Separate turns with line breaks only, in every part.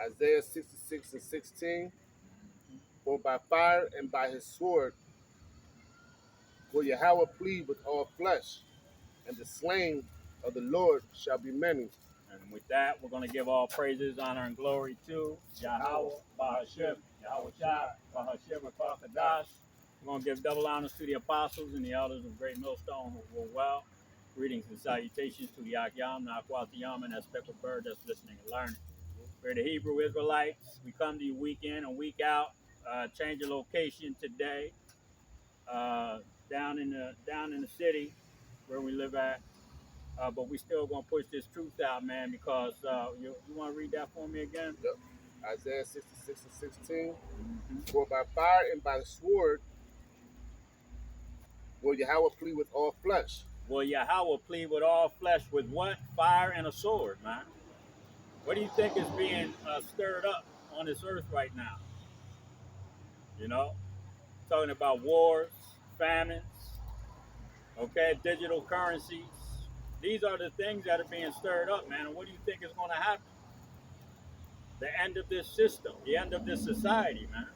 Isaiah 66:16. For by fire and by his sword will Yahweh plead with all flesh, and the slain of the Lord shall be many.
And with that, we're going to give all praises, honor, and glory to Yahweh, Bahashim, Yahweh Shai, Bahashim, Rakakadash. We're going to give double honors to the apostles and the elders of Great Millstone who were well. Greetings and salutations to the Akyam, Nakwatiyam, and that speckled bird that's listening and learning. We're the Hebrew Israelites. We come to you week in and week out. Change of location today, down in the city where we live at. But we still gonna push this truth out, man, because you want to read that for me again?
Yep. Isaiah 66:16. For by fire and by the sword will Yahweh plead with all flesh.
Will Yahweh plead with all flesh with what? Fire and a sword, man. What do you think is being stirred up on this earth right now? You know, talking about wars, famines, okay, digital currencies. These are the things that are being stirred up, man. And what do you think is going to happen? The end of this system, the end of this society, man.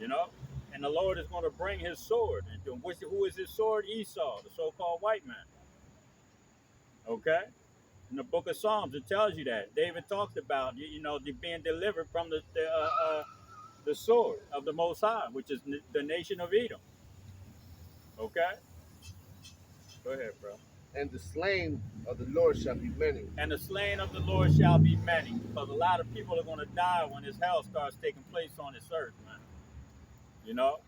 You know, and the Lord is going to bring his sword. And who is his sword? Esau, the so-called white man. Okay? In the book of Psalms, it tells you that. David talked about, being delivered from the sword of the Most High, which is the nation of Edom. Okay? Go ahead, bro.
And the slain of the Lord shall be many.
And the slain of the Lord shall be many. Because a lot of people are going to die when this hell starts taking place on this earth, man. You know?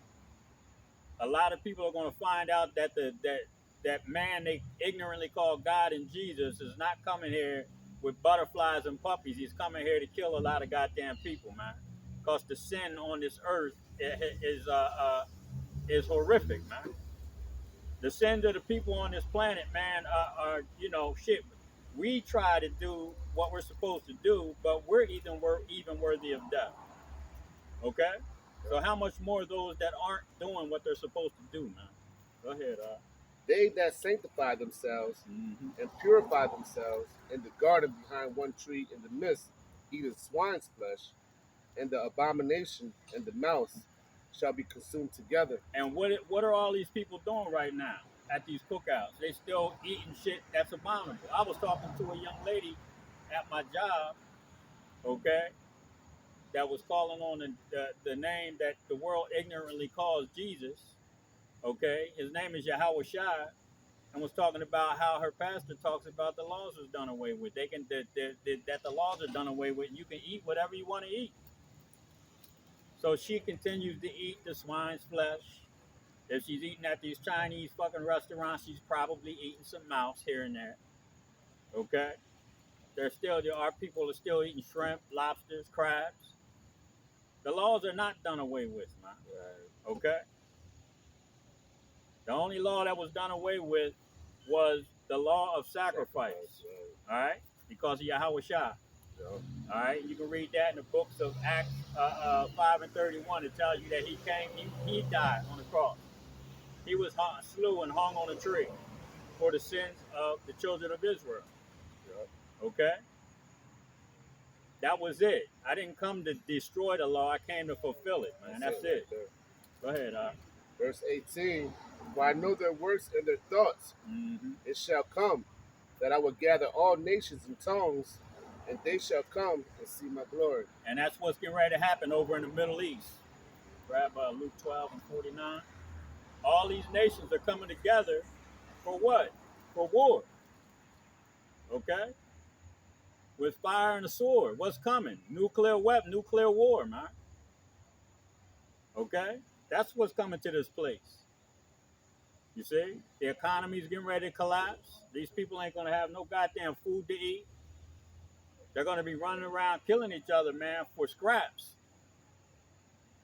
A lot of people are going to find out that that man they ignorantly call God and Jesus is not coming here with butterflies and puppies. He's coming here to kill a lot of goddamn people, man. Because the sin on this earth is horrific, man. The sins of the people on this planet, man, are shit. We try to do what we're supposed to do, but we're even worthy of death. Okay? So how much more those that aren't doing what they're supposed to do, man? Go ahead.
They that sanctify themselves and purify themselves in the garden behind one tree in the midst, eating swine's flesh, and the abomination and the mouse shall be consumed together.
And what are all these people doing right now at these cookouts? They still eating shit that's abominable. I was talking to a young lady at my job, okay, that was calling on the name that the world ignorantly calls Jesus, okay? His name is Yahweh Shai, and was talking about how her pastor talks about the laws was done away with. That the laws are done away with. You can eat whatever you want to eat. So she continues to eat the swine's flesh. If she's eating at these Chinese fucking restaurants, she's probably eating some mouse here and there. Okay? Our people are still eating shrimp, lobsters, crabs. The laws are not done away with, man. Right. Okay? The only law that was done away with was the law of sacrifice. Right. All right? Because of Yahweh Shai. Yeah. All right? You can read that in the books of Acts 5 and 31. It tells you that he came, he died on the cross. He was slew and hung on a tree for the sins of the children of Israel. Yeah. Okay? That was it. I didn't come to destroy the law. I came to fulfill it, man. That's it. Right. Go ahead.
Verse 18. For I know their works and their thoughts. It shall come that I will gather all nations and tongues, and they shall come and see my glory.
And that's what's getting ready to happen over in the Middle East. Grab Luke 12 and 49. All these nations are coming together for what? For war. Okay? With fire and a sword. What's coming? Nuclear weapon, nuclear war, man. Okay? That's what's coming to this place. You see? The economy's getting ready to collapse. These people ain't going to have no goddamn food to eat. They're going to be running around killing each other, man, for scraps.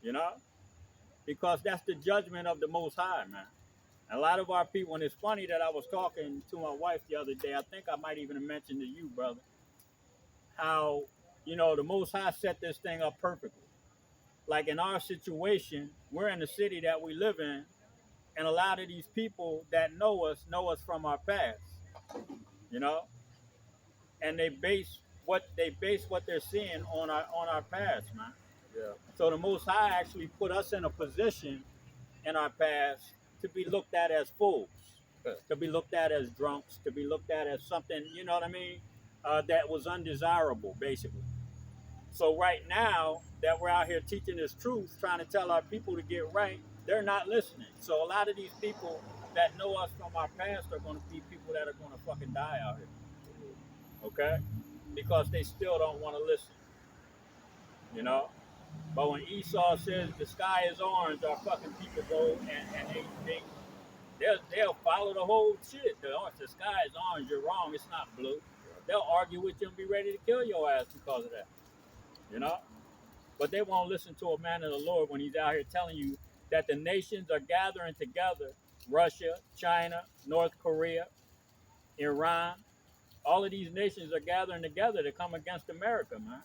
You know? Because that's the judgment of the Most High, man. And a lot of our people, and it's funny that I was talking to my wife the other day. I think I might even have mentioned to you, brother, how, the Most High set this thing up perfectly. Like in our situation, we're in the city that we live in, and a lot of these people that know us from our past, and they base what they're seeing on our past, man.
Yeah.
So the Most High actually put us in a position in our past to be looked at as fools, to be looked at as drunks, to be looked at as something, you know what I mean, that was undesirable, basically. So right now that we're out here teaching this truth, trying to tell our people to get right, they're not listening. So a lot of these people that know us from our past are going to be people that are going to fucking die out here, okay? Because they still don't want to listen, you know? But when Esau says the sky is orange, our fucking people go and they'll follow the whole shit. The sky is orange, you're wrong, it's not blue. They'll argue with you and be ready to kill your ass because of that, you know? But they won't listen to a man of the Lord when he's out here telling you that the nations are gathering together. Russia, China, North Korea, Iran, all of these nations are gathering together to come against America, man,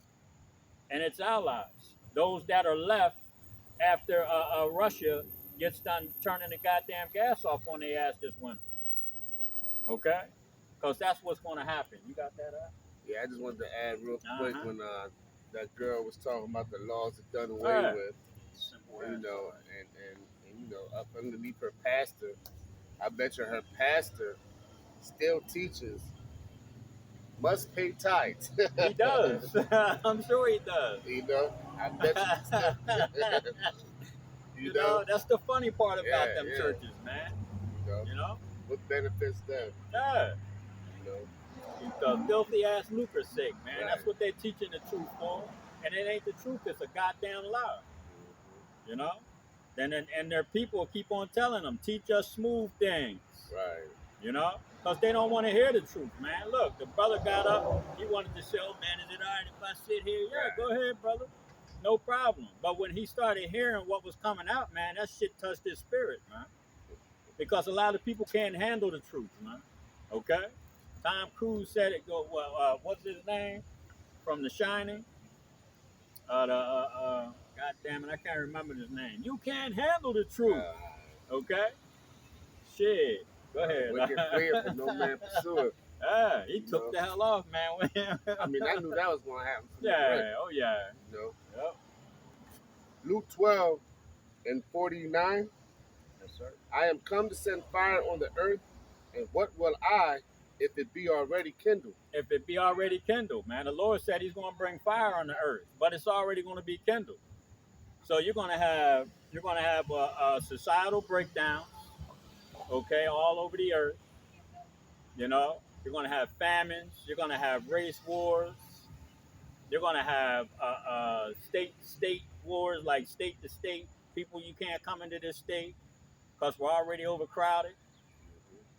and its allies. Those that are left after Russia gets done turning the goddamn gas off on their ass this winter. Okay? Because that's what's going to happen. You got that up?
Yeah, I just wanted to add real quick when that girl was talking about the laws are done away with, you know, and you know, up underneath her pastor, I bet you her pastor still teaches must pay tithes.
He does. I'm sure he does.
You know, I bet you still.
you know, that's the funny part about them
yeah.
churches, man. You know?
What benefits them?
Yeah.
You know?
The filthy ass lucre's sake, man. Right. That's what they're teaching the truth for. And it ain't the truth, it's a goddamn lie. You know? And their people keep on telling them, teach us smooth things.
Right.
You know? Because they don't want to hear the truth, man. Look, the brother got up, he wanted to say, oh man, is it all right if I sit here? Yeah, go ahead, brother. No problem. But when he started hearing what was coming out, man, that shit touched his spirit, man. Because a lot of people can't handle the truth, man. Okay? Tom Cruise said it. What's his name from The Shining? God damn it, I can't remember his name. You can't handle the truth. Okay? Shit. Go ahead.
Wicked fleeing, but no man pursuer.
He took the hell off, man.
I mean, I knew that was going to happen.
Yeah. Oh yeah.
You know.
Yep.
Luke 12:49.
Yes, sir.
I am come to send fire on the earth, and what will I, if it be already kindled?
If it be already kindled, man. The Lord said He's going to bring fire on the earth, but it's already going to be kindled. So you're going to have a societal breakdown, okay, all over the earth. You know, you're going to have famines. You're going to have race wars. You're going to have state wars, like state to state. People, you can't come into this state because we're already overcrowded.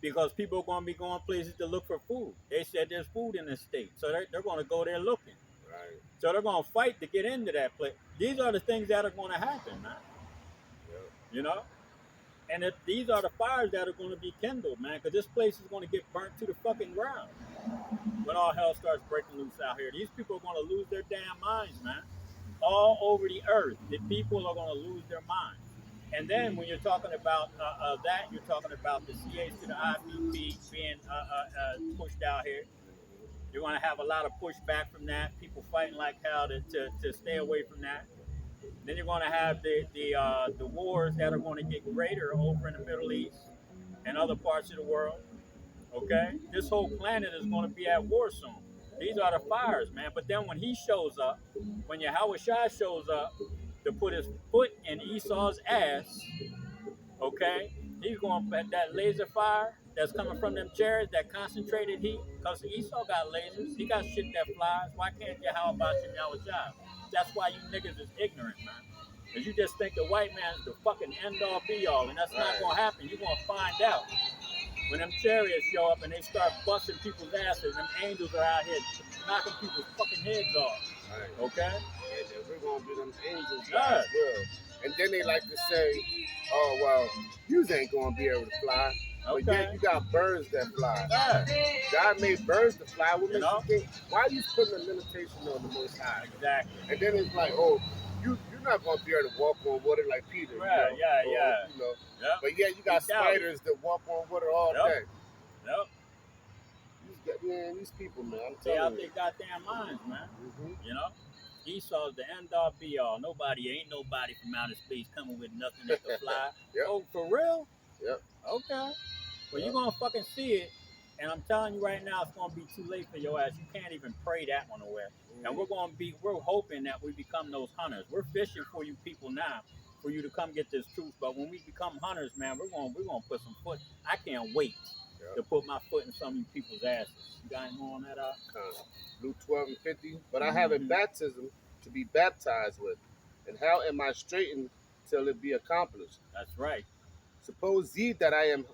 Because people are going to be going places to look for food. They said there's food in this state, so they're going to go there looking.
Right.
So they're going to fight to get into that place. These are the things that are going to happen, man.
Yep.
You know? And if these are the fires that are going to be kindled, man, because this place is going to get burnt to the fucking ground when all hell starts breaking loose out here. These people are going to lose their damn minds, man. All over the earth, the people are going to lose their minds. And then when you're talking about that, you're talking about the CAs to the IPP being pushed out here. You're going to have a lot of pushback from that. People fighting like hell to stay away from that. Then you're going to have the wars that are going to get greater over in the Middle East and other parts of the world. Okay? This whole planet is going to be at war soon. These are the fires, man. But then when he shows up, when Yahweh Shai shows up to put his foot in Esau's ass, okay? He's going to that laser fire that's coming from them chariots, that concentrated heat, because Esau got lasers. He got shit that flies. Why can't Yahweh Bashim Yahweh Shai? That's why you niggas is ignorant, man. Because you just think the white man's the fucking end-all be-all, and that's not going to happen. You're going to find out. When them chariots show up and they start busting people's asses, them angels are out here knocking people's fucking heads off. Right. Okay?
And we're going to be them angels as well. And then they like to say, oh, well, you ain't going to be able to fly. Okay. But yet you got birds that fly. Yeah. God made birds to fly. What makes you think, why are you putting a limitation on the Most High?
Exactly.
And then it's like, oh, you're not going to be able to walk on water like Peter.
Right,
you know? You know. Yep. But yeah, you got spiders that walk on water all day.
Yep.
man, these people, man, I'm
They out
telling
their
you.
goddamn minds, man.
Mm-hmm.
You know? Esau's the end all be all. Ain't nobody from outer space coming with nothing that can fly.
Yep.
Oh, for real?
Yep.
Okay. Well, you're
Yep.
gonna fucking see it, and I'm telling you right now, it's gonna be too late for your ass. You can't even pray that one away. And we're hoping that we become those hunters. We're fishing for you people now, for you to come get this truth. But when we become hunters, man, we're gonna put some foot. I can't wait to
Yep.
put my foot in some of you people's asses. You got any more on that?
Luke 12 and 50. But I have a
Mm-hmm.
baptism to be baptized with, and how am I straitened till it be accomplished?
That's right.
Suppose ye that I am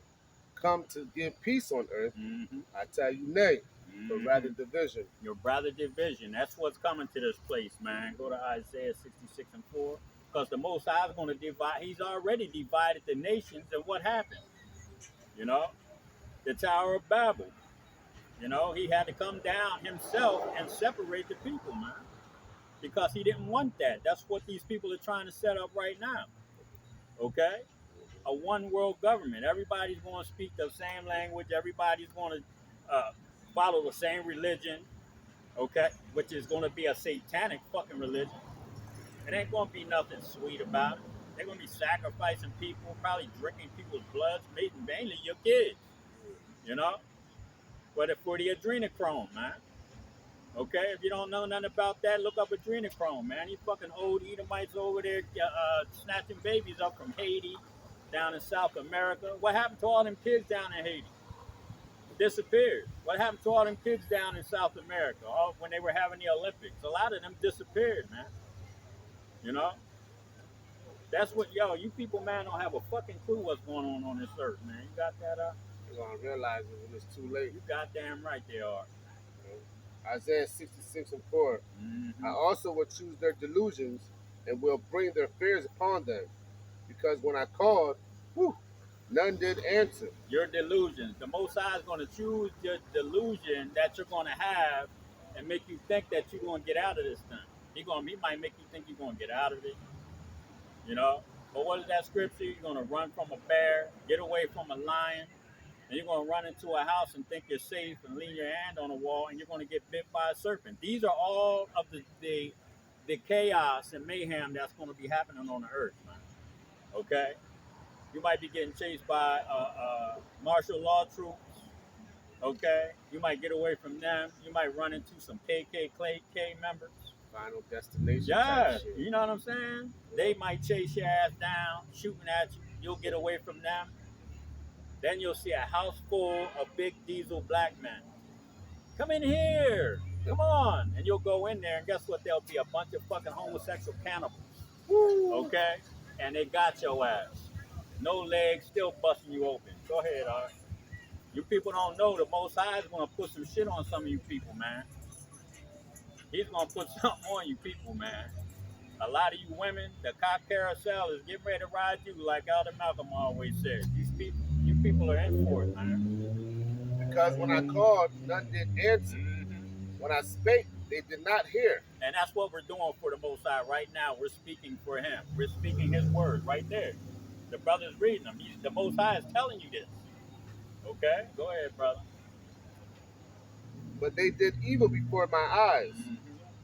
come to give peace on earth?
Mm-hmm.
I tell you, nay, but rather
Mm-hmm.
division.
Your brother division. That's what's coming to this place, man. Go to Isaiah 66 and 4. Because the Most High is going to divide. He's already divided the nations. And what happened? You know, the Tower of Babel. You know, he had to come down himself and separate the people, man. Because he didn't want that. That's what these people are trying to set up right now. Okay? A one world government. Everybody's going to speak the same language. Everybody's going to follow the same religion. Okay? Which is going to be a satanic fucking religion. It ain't going to be nothing sweet about it. They're going to be sacrificing people, probably drinking people's blood, mainly your kids. You know? But for the adrenochrome, man. Okay, if you don't know nothing about that, look up adrenochrome, man. You fucking old Edomites over there snatching babies up from Haiti, down in South America. What happened to all them kids down in Haiti? Disappeared. What happened to all them kids down in South America when they were having the Olympics? A lot of them disappeared, man. You know? That's what, you people, man, don't have a fucking clue what's going on this earth, man. You got that up?
You're going to realize it when it's too late.
You goddamn right they are.
Isaiah 66 and 4.
Mm-hmm.
I also will choose their delusions and will bring their fears upon them. Because when I called, whew, none did answer.
Your delusions. The Most High is going to choose your delusion that you're going to have and make you think that you're going to get out of this thing. He might make you think you're going to get out of it, you know. But what is that scripture? You're going to run from a bear, get away from a lion, and you're going to run into a house and think you're safe and lean your hand on a wall, and you're going to get bit by a serpent. These are all of the chaos and mayhem that's going to be happening on the earth, man. Okay? You might be getting chased by martial law troops. Okay, you might get away from them. You might run into some KKK members.
Final destination.
Yeah, you know what I'm saying? They might chase your ass down, shooting at you. You'll get away from them. Then you'll see a house full of big diesel black men. Come in here. Come on. And you'll go in there, and guess what? There'll be a bunch of fucking homosexual cannibals.
Woo.
Okay? And they got your ass. No legs, still busting you open. Go ahead, Art. You people don't know the Most High is going to put some shit on some of you people, man. He's going to put something on you people, man. A lot of you women, the cock carousel is getting ready to ride you like Elder Malcolm always said. You people are in for it, man.
Because when I called, none did answer.
Mm-hmm.
When I spake, they did not hear.
And that's what we're doing for the Most High right now. We're speaking for him. We're speaking his word right there. The brother's reading them. The Most High is telling you this. Okay? Go ahead, brother.
But they did evil before my eyes,
Mm-hmm.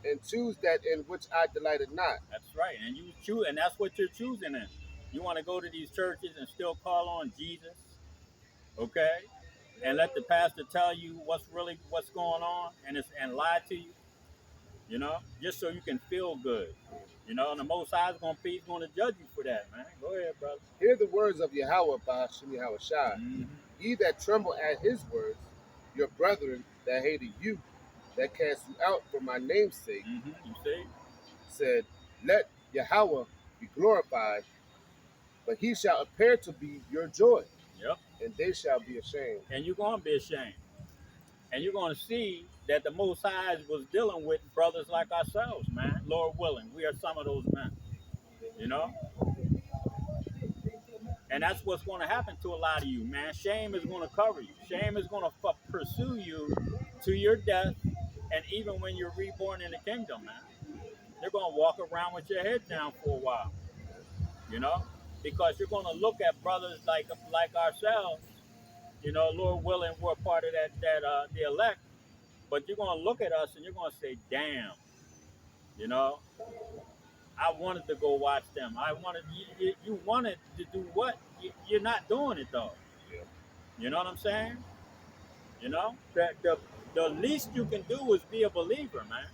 and choose that in which I delighted not.
That's right. And you choose, and that's what you're choosing in. You want to go to these churches and still call on Jesus, okay? And let the pastor tell you what's going on and lie to you, you know, just so you can feel good. You know, and the Most High is going to judge you for that, man. Go ahead, brother.
Hear the words of Yahweh Ba'ashim Yahweh Shai.
Mm-hmm.
Ye that tremble at his words, your brethren that hated you, that cast you out for my name's sake,
You see?
said, let Yahweh be glorified, but he shall appear to be your joy,
Yep.
and they shall be ashamed.
And you're going to be ashamed. And you're going to see that the Most High was dealing with brothers like ourselves, man. Lord willing, we are some of those men, you know? And that's what's going to happen to a lot of you, man. Shame is going to cover you. Shame is going to pursue you to your death, and even when you're reborn in the kingdom, man. You're going to walk around with your head down for a while, you know? Because you're going to look at brothers like ourselves, you know, Lord willing, we're part of the elect. But you're gonna look at us and you're gonna say, "Damn, you know, I wanted to go watch them. I wanted you wanted to do what? You're not doing it though.
Yeah.
You know what I'm saying? You know, the least you can do is be a believer, man,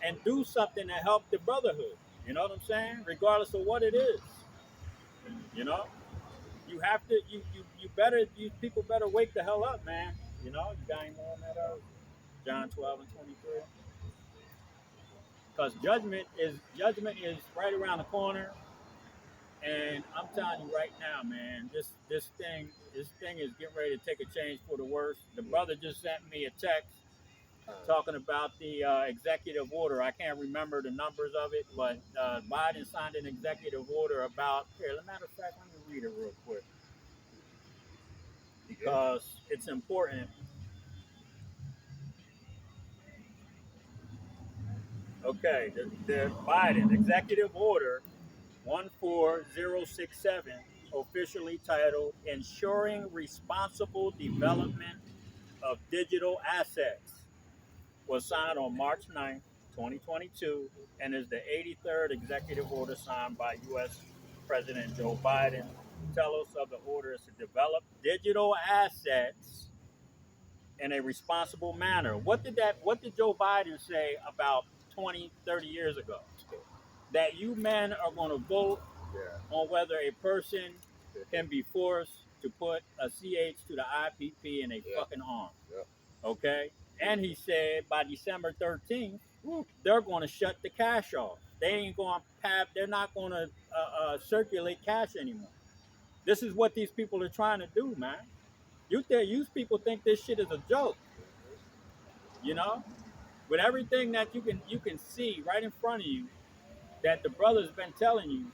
and do something to help the brotherhood. You know what I'm saying? Regardless of what it is. You know, you have to. You better. You people better wake the hell up, man. You know, you got any more on that? John 12 and 23. Because judgment is right around the corner. And I'm telling you right now, man, this thing is getting ready to take a change for the worse. The brother just sent me a text talking about the executive order. I can't remember the numbers of it, but Biden signed an executive order about. Here, as a matter of fact, let me read it real quick because it's important. Okay, the Biden executive order 14067, officially titled "Ensuring Responsible Development of Digital Assets," was signed on March 9th, 2022, and is the 83rd executive order signed by U.S. President Joe Biden. Tell us of the order is to develop digital assets in a responsible manner. What did Joe Biden say about 20, 30 years ago? That you men are going to vote on whether a person can be forced to put a CH to the IPP in a fucking arm. Okay? And he said by December 13th, they're going to shut the cash off. They ain't going to have, they're not going to circulate cash anymore. This is what these people are trying to do, man. You people think this shit is a joke, you know? With everything that you can see right in front of you that the brother's been telling you,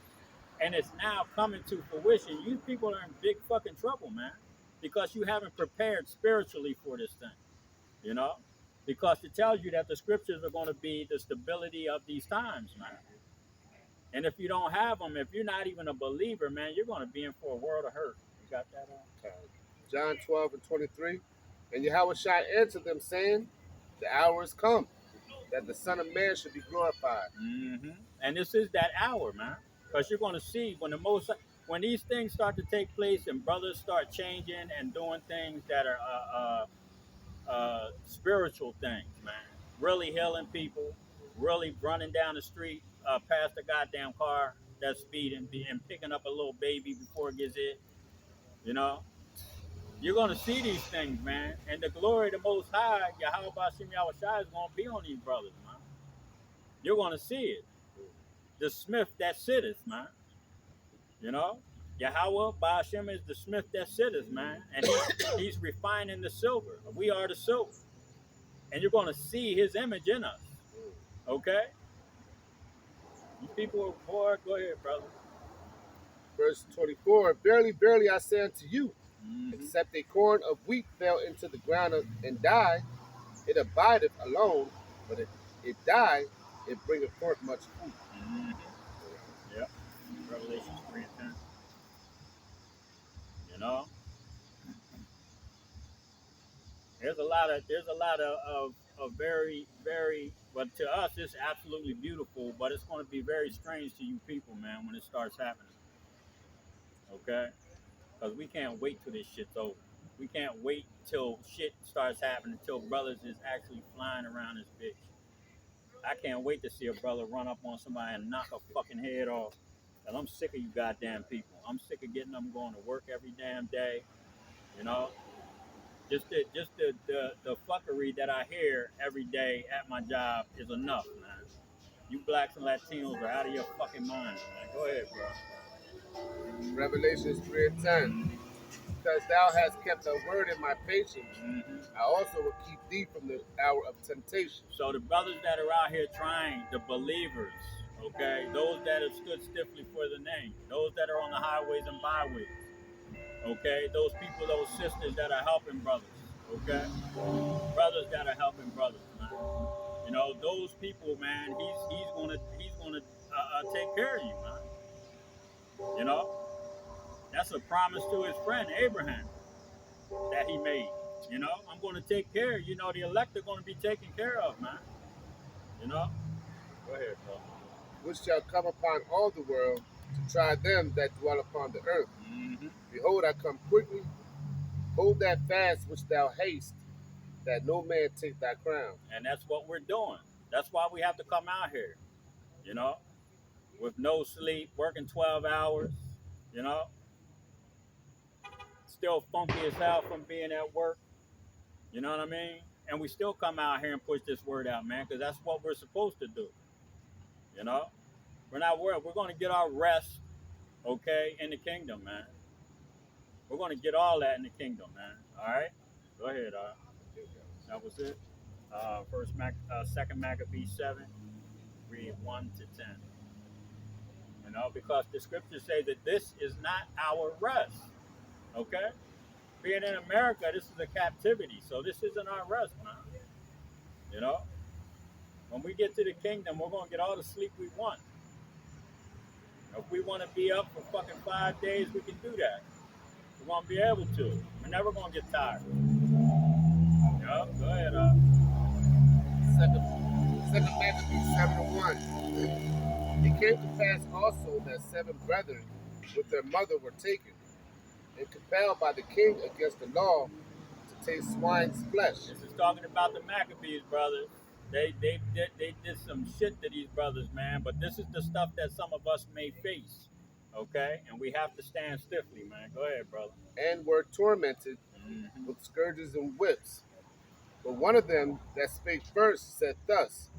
and it's now coming to fruition, you people are in big fucking trouble, man, because you haven't prepared spiritually for this thing, you know? Because it tells you that the scriptures are going to be the stability of these times, man. And if you don't have them, if you're not even a believer, man, you're going to be in for a world of hurt. You got that on?
John 12 and 23. And Yahweh Shai answered them, saying, the hour is come, that the Son of Man should be glorified.
Mm-hmm. And this is that hour, man. Because you're going to see when these things start to take place and brothers start changing and doing things that are spiritual things, man. Really healing people, really running down the street past a goddamn car that's speeding and picking up a little baby before it gets hit. You know, you're gonna see these things, man. And the glory of the Most High, Yahweh Bashim Yahushua, is gonna be on these brothers, man. You're gonna see it. The smith that sitteth, man. You know, Yahweh Bashim is the smith that sitteth, man, and he's refining the silver. We are the silver. And you're going to see his image in us. Okay? You people are poor. Go ahead, brother.
Verse 24. Verily, verily, I say unto you, except a corn of wheat fell into the ground and die, it abideth alone, but if it die, it bringeth forth much fruit.
Yep. Revelation 3 and 10. You know? There's a lot of very, very, but to us, it's absolutely beautiful, but it's going to be very strange to you people, man, when it starts happening. Okay? Because we can't wait till this shit's over. We can't wait till shit starts happening, until brothers is actually flying around this bitch. I can't wait to see a brother run up on somebody and knock a fucking head off. And I'm sick of you goddamn people. I'm sick of getting them going to work every damn day. You know? Just the fuckery that I hear every day at my job is enough, man. You blacks and Latinos are out of your fucking minds, man. Go ahead, bro.
Revelations 3 and 10. Because thou hast kept thy word in my patience, I also will keep thee from the hour of temptation.
So the brothers that are out here trying, the believers, okay, those that have stood stiffly for the name, those that are on the highways and byways, okay, those people, those sisters that are helping brothers, okay, brothers that are helping brothers, man. You know, those people, man, he's gonna take care of you, man. You know, that's a promise to his friend Abraham, he made. You know, I'm going to take care. You know, the elect are going to be taken care of, man. You know. Go ahead, bro.
which shall come upon all the world to try them that dwell upon the earth.
Mm-hmm.
Behold, I come quickly. Hold that fast which thou hast, that no man take thy crown.
And that's what we're doing. That's why we have to come out here. You know, with no sleep, working 12 hours. You know, still funky as hell from being at work. You know what I mean? And we still come out here and push this word out, man, because that's what we're supposed to do. You know, we're not worried. We're going to get our rest, okay, in the kingdom, man. We're going to get all that in the kingdom, man. All right, go ahead. That was it. Second Maccabees 7, read 1 to 10. You know, because the scriptures say that this is not our rest. Okay, being in America, this is a captivity, so this isn't our rest, man. You know, when we get to the kingdom, we're gonna get all the sleep we want. If we want to be up for fucking 5 days, we can do that. We're gonna be able to. We're never gonna get tired. Yeah, go ahead.
Second Maccabees 7:1. It came to pass also that 7 brethren with their mother were taken, and compelled by the king against the law to taste swine's flesh.
This is talking about the Maccabees brothers. They did some shit to these brothers, man. But this is the stuff that some of us may face, okay? And we have to stand stiffly, man. Go ahead, brother.
And were tormented
Mm-hmm.
with scourges and whips. But one of them that spake first said thus,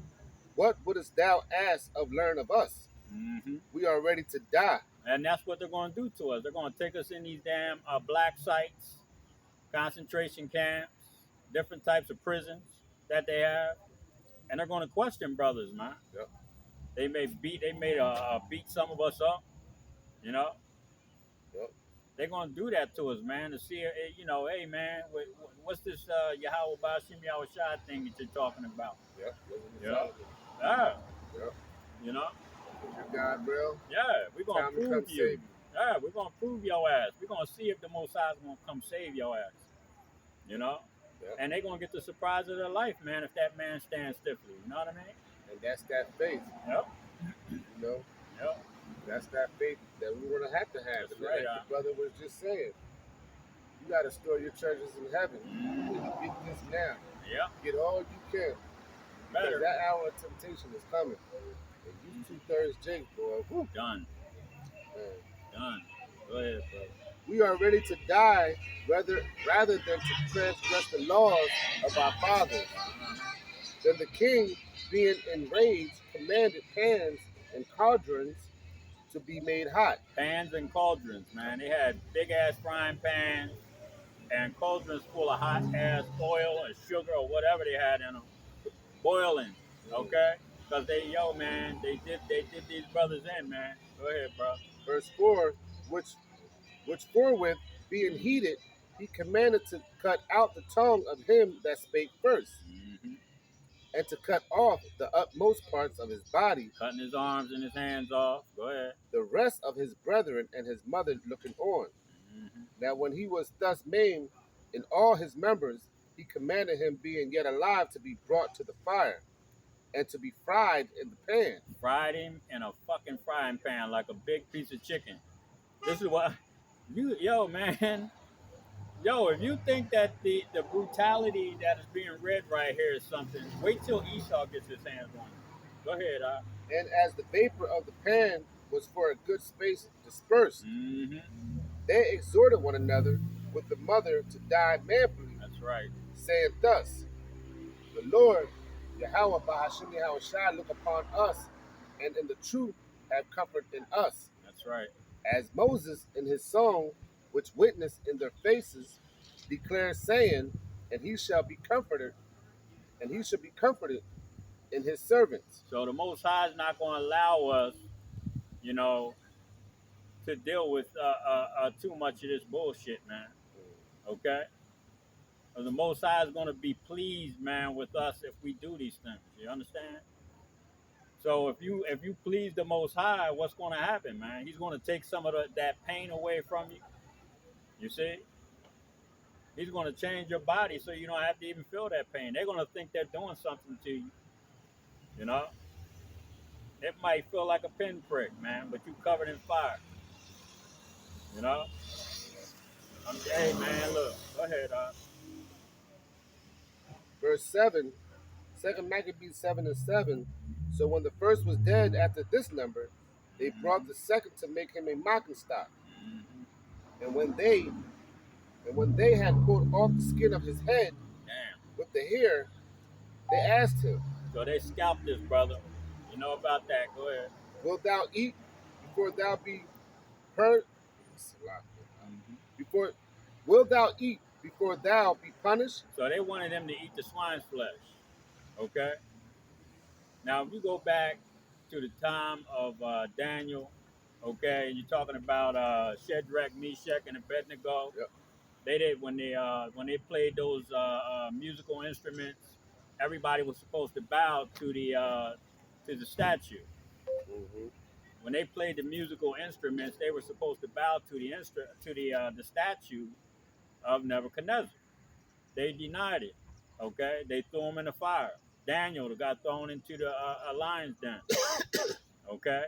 What wouldest thou ask of learn of us?
Mm-hmm.
We are ready to die.
And that's what they're going to do to us. They're going to take us in these damn black sites, concentration camps, different types of prisons that they have, and they're going to question brothers, man.
Yep.
They may beat some of us up, you know.
Yep.
They're going to do that to us, man, to see, you know, hey, man, what's this Yahweh Bashim Yahweh Shai thing that you're talking about?
Yep.
Yeah. Yeah.
Yep.
You know?
Your God, bro.
Yeah, we're going to
Time to
prove
come
you.
save you.
Yeah, we're going to prove your ass. We're going to see if the Most High is going to come save your ass. You know?
Yep.
And they're going to get the surprise of their life, man, if that man stands stiffly. You know what I mean?
And that's that faith.
Yep.
You know?
Yep.
That's that faith that we're going to have.
That's
And
right,
like the brother was just saying, you got to store your treasures in heaven.
Mm-hmm.
Get this now.
Yep.
Get all you can. Because
Better.
that hour of temptation is coming. And you 2/3 Jake, boy. Whew.
Done.
Man.
Done. Go ahead, brother.
We are ready to die rather than to transgress the laws of our fathers. Then the king, being enraged, commanded pans and cauldrons to be made hot.
Pans and cauldrons, man. They had big ass frying pans and cauldrons full of hot ass oil and sugar or whatever they had in them, boiling. Okay, because they did these brothers in, man. Go ahead, bro.
Verse 4, which forthwith being heated, he commanded to cut out the tongue of him that spake first,
Mm-hmm.
and to cut off the utmost parts of his body,
Cutting his arms and his hands off. Go ahead.
the rest of his brethren and his mother looking on.
Mm-hmm.
Now when he was thus maimed in all his members, he commanded him, being yet alive, to be brought to the fire, and to be fried in the pan.
Fried him in a fucking frying pan like a big piece of chicken. This is what man. Yo, if you think that the brutality that is being read right here is something, wait till Esau gets his hands on it. Go ahead,
And as the vapor of the pan was for a good space dispersed,
Mm-hmm.
they exhorted one another with the mother to die manfully,
That's right.
saying thus, The Lord, Yahweh Bahashim Yahweh Shai, look upon us, and in the truth have comfort in us.
That's right.
As Moses in his song, which witnessed in their faces, declared, saying, And he shall be comforted in his servants.
So the Most High is not going to allow us, you know, to deal with too much of this bullshit, man. Okay? The Most High is going to be pleased, man, with us if we do these things. You understand? So if you please the Most High, what's going to happen, man? He's going to take some of that pain away from you. You see? He's going to change your body so you don't have to even feel that pain. They're going to think they're doing something to you. You know, it might feel like a pinprick, man, but you covered in fire. You know, hey man, look, go ahead.
Verse 7, 2 Maccabees 7 and 7. So when the first was dead after this number, they brought the second to make him a mocking stock. And when they had pulled off the skin of his head
Damn.
with the hair, they asked him,
So they scalped this brother. You know about that? Go ahead.
Wilt thou eat before thou be hurt? Before wilt thou eat before thou be punished?
So they wanted him to eat the swine's flesh. Okay. Now, if you go back to the time of Daniel, okay, and you're talking about Shadrach, Meshach, and Abednego.
Yep.
They did when they played those musical instruments. Everybody was supposed to bow to the statue.
Mm-hmm.
When they played the musical instruments, they were supposed to bow to the statue of Nebuchadnezzar. They denied it. Okay, they threw him in the fire. Daniel got thrown into the lion's den. Okay,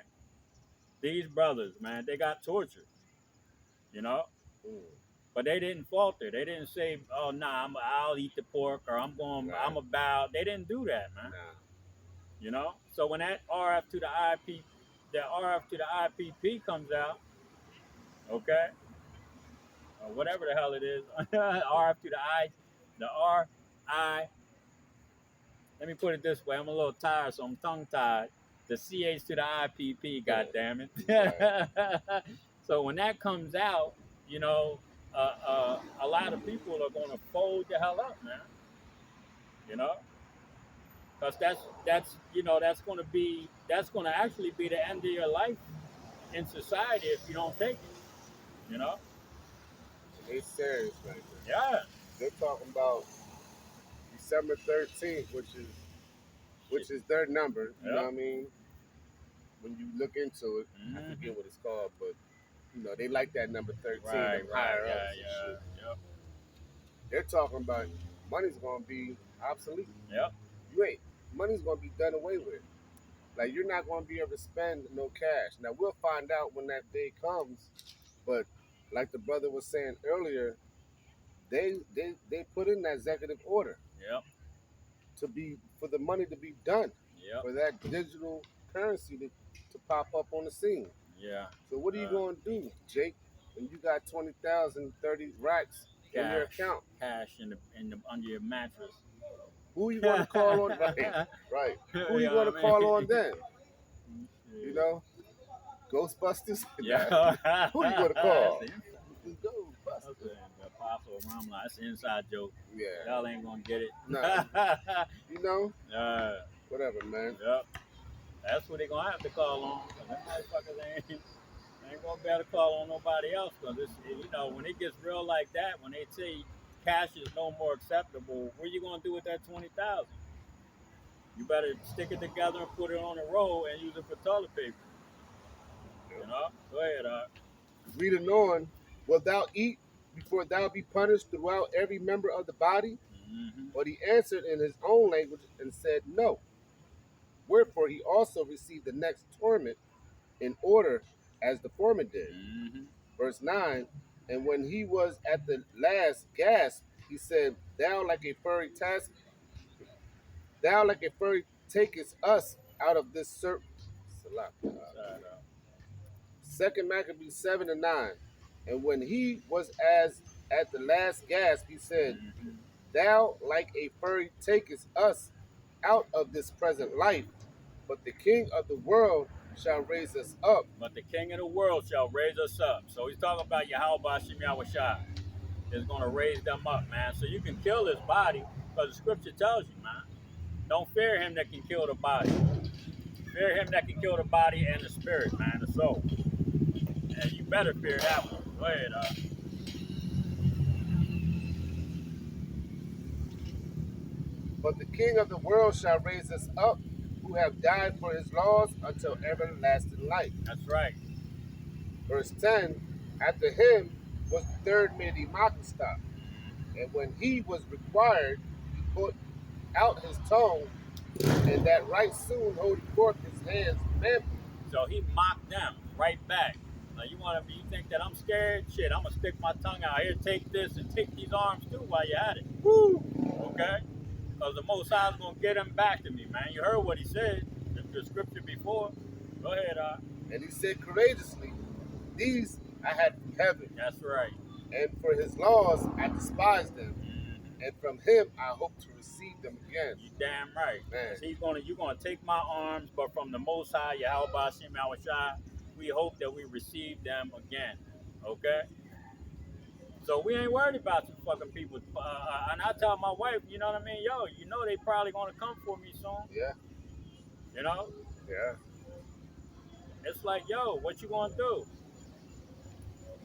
these brothers, man, they got tortured. You know, but they didn't falter. They didn't say, "Oh, nah, I'll eat the pork," or "I'm a bow." They didn't do that, man.
Nah.
You know, so when that RF to the IPP comes out, okay, or whatever the hell it is, RF to the RI. Let me put it this way: I'm a little tired, so I'm tongue tied. The CH to the IPP, God damn it.
Right.
So when that comes out, you know, a lot of people are going to fold the hell up, man. You know, because that's going to actually be the end of your life in society if you don't take it. You know.
They serious right now.
Yeah.
They're talking about December 13th, which is their number. You know what I mean? When you look into it, I forget what it's called, but you know they like that number 13.
Right.
Higher up.
Yep.
They're talking about money's gonna be obsolete.
Yep.
Money's gonna be done away with. Like you're not gonna be able to spend no cash. Now we'll find out when that day comes, but like the brother was saying earlier, they put in that executive order.
Yep.
For the money to be done.
Yep.
For that digital currency to pop up on the scene.
Yeah.
So what are you gonna do, Jake, when you got 20,000, 30 racks in your account?
Cash under your mattress.
Who you gonna call on? Right. Who you gonna call on then? You know? Ghostbusters?
Yeah.
Who you gonna call?
Ghostbusters. Apostle Ramla. That's an inside joke.
Yeah.
Y'all ain't gonna get it.
Nah. You know? Whatever, man.
Yep. That's what they gonna have to call on. Cause them motherfuckers ain't gonna be able to call on nobody else. Cause when it gets real like that, when they say cash is no more acceptable, what are you gonna do with that 20,000? You better stick it together and put it on a roll and use it for toilet paper. You know? Go ahead,
Reading on, will thou eat before thou be punished throughout every member of the body?
Mm-hmm.
But he answered in his own language and said, No. Wherefore he also received the next torment in order as the former did.
Mm-hmm.
Verse 9, and when he was at the last gasp, he said, Thou like a furry takest us out of this serpent. Second Maccabees 7 and 9. And when he was as at the last gasp, he said, Thou like a furry takest us out of this present life, but the King of the world shall raise us up.
But the King of the world shall raise us up. So he's talking about Yahweh Hashem Yahushua is going to raise them up, man. So you can kill this body, because the scripture tells you, man. Don't fear him that can kill the body. Fear him that can kill the body and the spirit, man, the soul. And you better fear that one. Go ahead,
But the King of the world shall raise us up, who have died for his laws until everlasting life.
That's right.
Verse 10, after him was the third made a mocking stock. And when he was required, he put out his tongue, and that right soon holding forth his hands manfully.
So he mocked them right back. Now you think that I'm scared? Shit, I'm gonna stick my tongue out here, take this and take these arms too while you're at it. Woo! Okay? Because the Most High is gonna get him back to me, man. You heard what he said, the scripture before. Go ahead,
And he said courageously, these I had from heaven,
That's right.
and for his laws I despised them,
Mm-hmm.
and from him I hope to receive them again.
You damn right.
Man.
You're gonna take my arms, but from the Most High, Yahweh Shem Yahushai, we hope that we receive them again. Okay? So we ain't worried about you fucking people. And I tell my wife, you know what I mean? Yo, you know they probably gonna come for me soon.
Yeah.
You know?
Yeah.
It's like, yo, what you gonna do?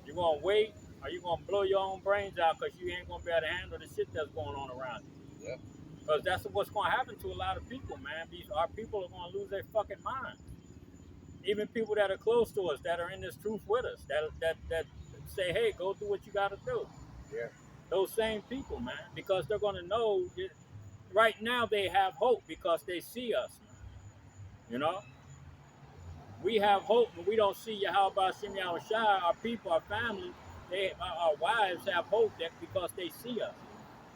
You gonna wait, or you gonna blow your own brains out because you ain't gonna be able to handle the shit that's going on around you?
Yeah.
Because that's what's gonna happen to a lot of people, man. Our people are gonna lose their fucking minds. Even people that are close to us, that are in this truth with us, that say, hey, go do what you gotta do.
Yeah.
Those same people, man, because they're gonna know that right now they have hope because they see us, man. You know? We have hope when we don't see Yahweh Shem Yahushai, our people, our family, our wives have hope that because they see us.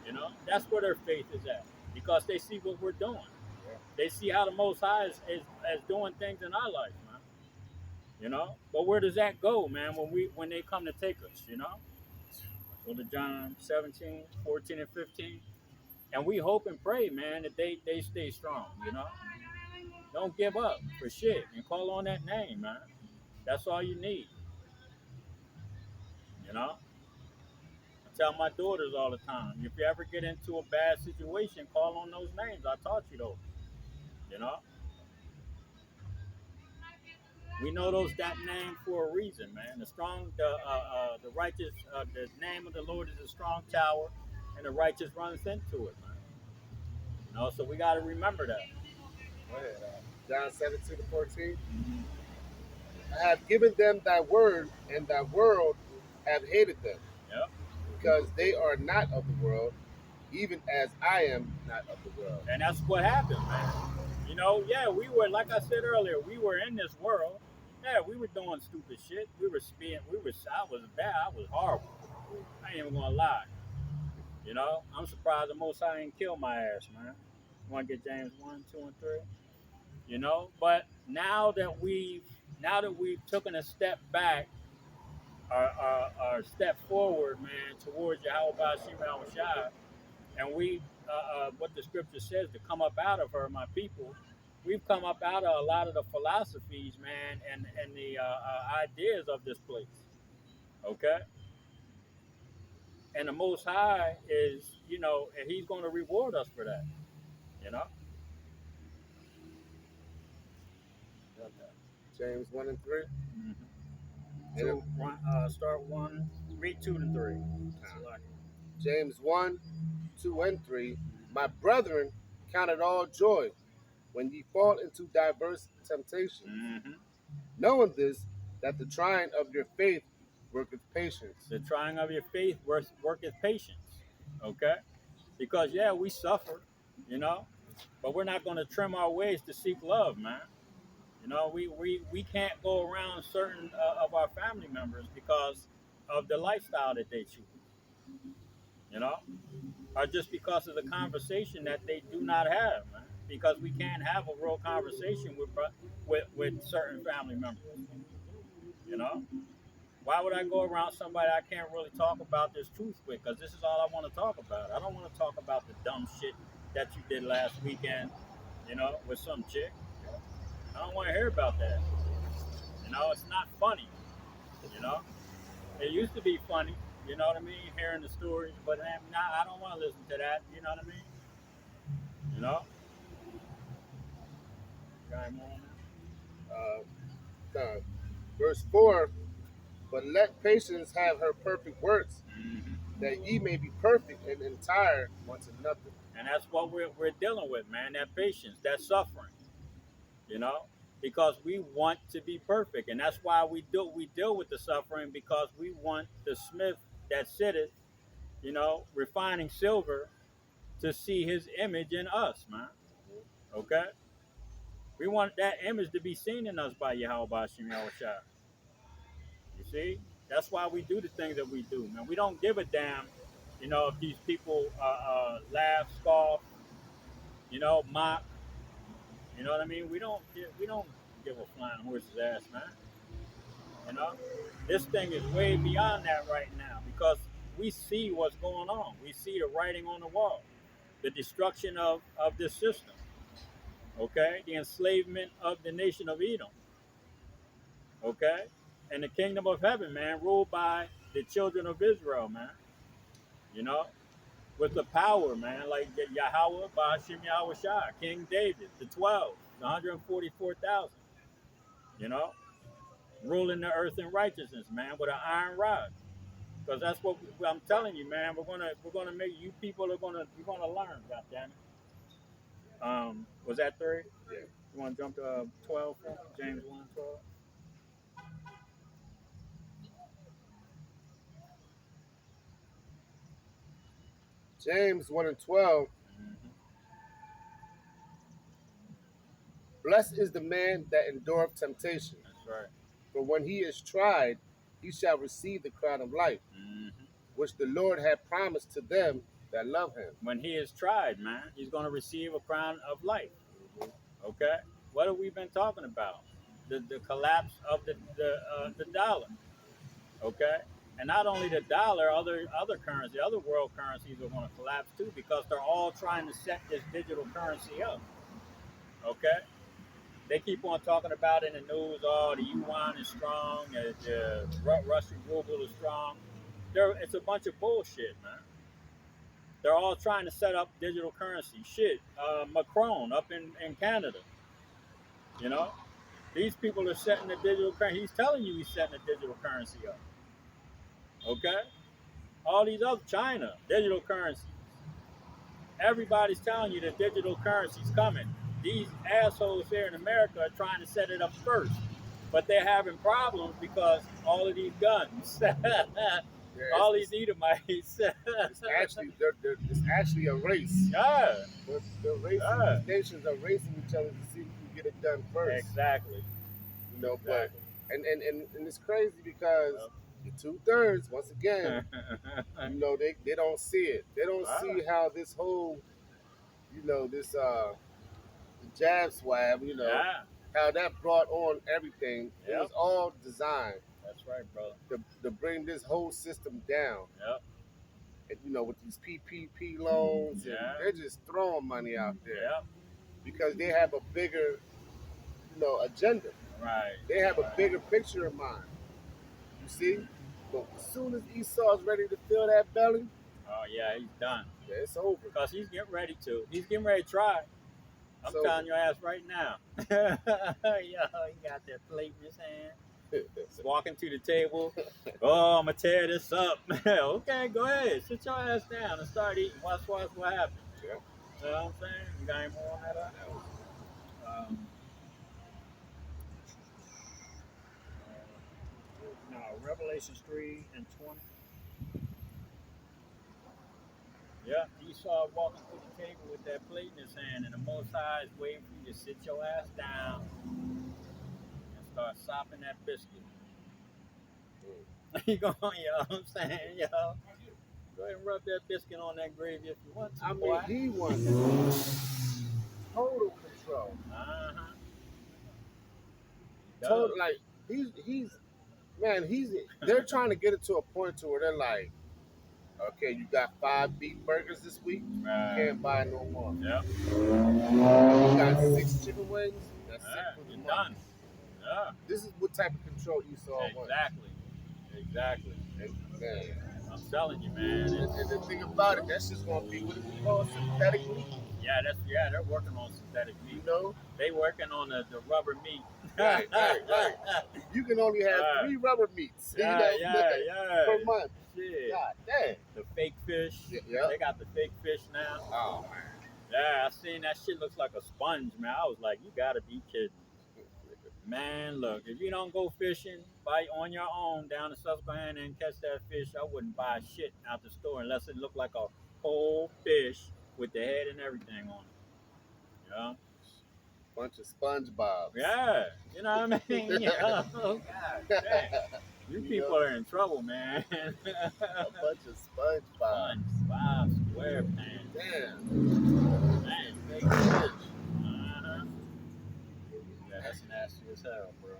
You know? That's where their faith is at. Because they see what we're doing.
Yeah.
They see how the Most High is doing things in our life, man. You know? But where does that go, man, when they come to take us, you know? Go to John 17, 14, and 15. And we hope and pray, man, that they stay strong, you know? Don't give up for shit and call on that name, man. That's all you need, you know? I tell my daughters all the time, if you ever get into a bad situation, call on those names. I taught you those, you know? We know that name for a reason, man. The righteous, the name of the Lord is a strong tower, and the righteous runs into it, man. You know, so we got to remember that.
Go ahead. John 17 to 14. I have given them thy word, and thy world have hated them.
Yep.
Because they are not of the world, even as I am not of the world.
And that's what happened, man. You know, yeah, we were, like I said earlier, we were in this world. Yeah, we were doing stupid shit. I was bad. I was horrible. I ain't even gonna lie. You know, I'm surprised the Most High ain't killed my ass, man. Want to get James 1, 2, and 3? You know, but now that we've taken a step back, or step forward, man, towards Yahweh Shem Yahushai, and what the scripture says, to come up out of her, my people, we've come up out of a lot of the philosophies, man, and the ideas of this place. Okay? And the Most High is, you know, and he's going to reward us for that, you know?
James 1 and 3.
Mm-hmm. Start 1, read 2 and 3.
James 1, 2 and 3. My brethren, count it all joy when ye fall into diverse temptations,
Mm-hmm.
knowing this, that the trying of your faith worketh patience.
The trying of your faith worketh patience. Okay? Because, yeah, we suffer, you know, but we're not going to trim our ways to seek love, man. You know, we can't go around certain of our family members because of the lifestyle that they choose, you know, or just because of the conversation that they do not have, man. Because we can't have a real conversation with certain family members, you know. Why would I go around somebody I can't really talk about this truth with? Because this is all I want to talk about. I don't want to talk about the dumb shit that you did last weekend, you know, with some chick. I don't want to hear about that. You know, it's not funny. You know, it used to be funny. You know what I mean? Hearing the stories, but now I don't want to listen to that. You know what I mean? You know.
Verse 4. But let patience have her perfect works,
Mm-hmm.
that ye may be perfect and entire unto nothing.
And that's what we're dealing with, man. That patience, that suffering. You know, because we want to be perfect, and that's why we deal with the suffering, because we want the smith that sitteth refining silver to see his image in us, man. Okay? We want that image to be seen in us by Yahweh Bashim Yahushua. You see? That's why we do the things that we do, man. We don't give a damn, if these people laugh, scoff, mock. You know what I mean? We don't give a flying horse's ass, man. You know, this thing is way beyond that right now because we see what's going on. We see the writing on the wall, the destruction of this system. Okay, the enslavement of the nation of Edom. Okay, and the kingdom of heaven, man, ruled by the children of Israel, man. You know, with the power, man, like Yahweh, Ba'ashim Yahweh Shai, King David, the 12, the 144,000. You know, ruling the earth in righteousness, man, with an iron rod. Because that's what I'm telling you, man. We're gonna make you people are gonna you're gonna learn. Goddamn it. Was that 3?
Yeah.
You want to jump to 12? James 1:12.
James 1 and 12.
Mm-hmm.
Blessed is the man that endureth temptation,
That's right.
for when he is tried, he shall receive the crown of life,
Mm-hmm.
which the Lord hath promised to them that love him.
When he is tried, man, he's gonna receive a crown of life.
Mhm.
Okay. What have we been talking about? The collapse of the dollar. Okay. And not only the dollar, other currency, other world currencies are going to collapse too because they're all trying to set this digital currency up. Okay, they keep on talking about it in the news. Oh, the yuan is strong, the Russian ruble is strong. It's a bunch of bullshit, man. They're all trying to set up digital currency. Shit, Macron up in Canada, you know, these people are setting the digital currency. He's telling you he's setting the digital currency up. Okay, all these other China digital currencies. Everybody's telling you that digital currency's coming. These assholes here in America are trying to set it up first, but they're having problems because all of these guns, all these Edomites.
It's actually a race.
Yeah.
The racing, these nations are racing each other to see who can get it done first.
Exactly.
But and it's crazy because the 2/3, once again, they don't see it. They don't see how this whole, this the jab swab, how that brought on everything. It was all designed.
That's right, brother.
To bring this whole system down.
Yep.
And, with these PPP loans, and they're just throwing money out there because they have a bigger, agenda.
Right.
They have a bigger picture in mind. You see? But as soon as Esau's ready to fill that belly,
oh yeah, he's done.
Yeah, it's over.
Because he's getting ready to. He's getting ready to try. I'm telling your ass right now. Yo, he got that plate in his hand. Walking to the table. Oh, I'm gonna tear this up. Okay, go ahead. Sit your ass down and start eating. Watch what happens.
Yeah.
You know what I'm saying? You got any more on that? No, Revelations 3 and 20. Yeah, Esau walking through the table with that plate in his hand, and the Most High is waiting for you to sit your ass down and start sopping that biscuit. You going, I'm saying, go ahead and rub that biscuit on that gravy if you want to.
I mean, he wants total control. Total, like they're trying to get it to a point to where they're like, okay, you got 5 beef burgers this week, you can't buy no more.
Yep.
You got 6 chicken wings, that's it for the month.
Done. Yeah.
This is what type of control Esau wants.
Exactly.
Man.
I'm telling you, man.
And the thing about it, that's just gonna be what it's called, synthetic meat.
Yeah, they're working on synthetic meat. They working on the rubber meat.
Right. You can only have 3 rubber meats.
Yeah.
Per month.
Shit.
God damn.
The fake fish.
Yeah.
They got the fake fish now.
Oh man.
Yeah, I seen that shit looks like a sponge, man. I was like, you gotta be kidding. Man, look, if you don't go fishing on your own down the Susquehanna and catch that fish, I wouldn't buy shit out the store unless it looked like a whole fish with the head and everything on it. You know?
Bunch of SpongeBobs.
Yeah, you know what I mean? Yeah. Oh, God dang. You
You
people
know,
are in trouble, man.
a bunch of SpongeBobs.
SpongeBob SquarePants.
Damn.
Man.
Fake fish.
Uh-huh. Yeah, that's nasty as hell, bro.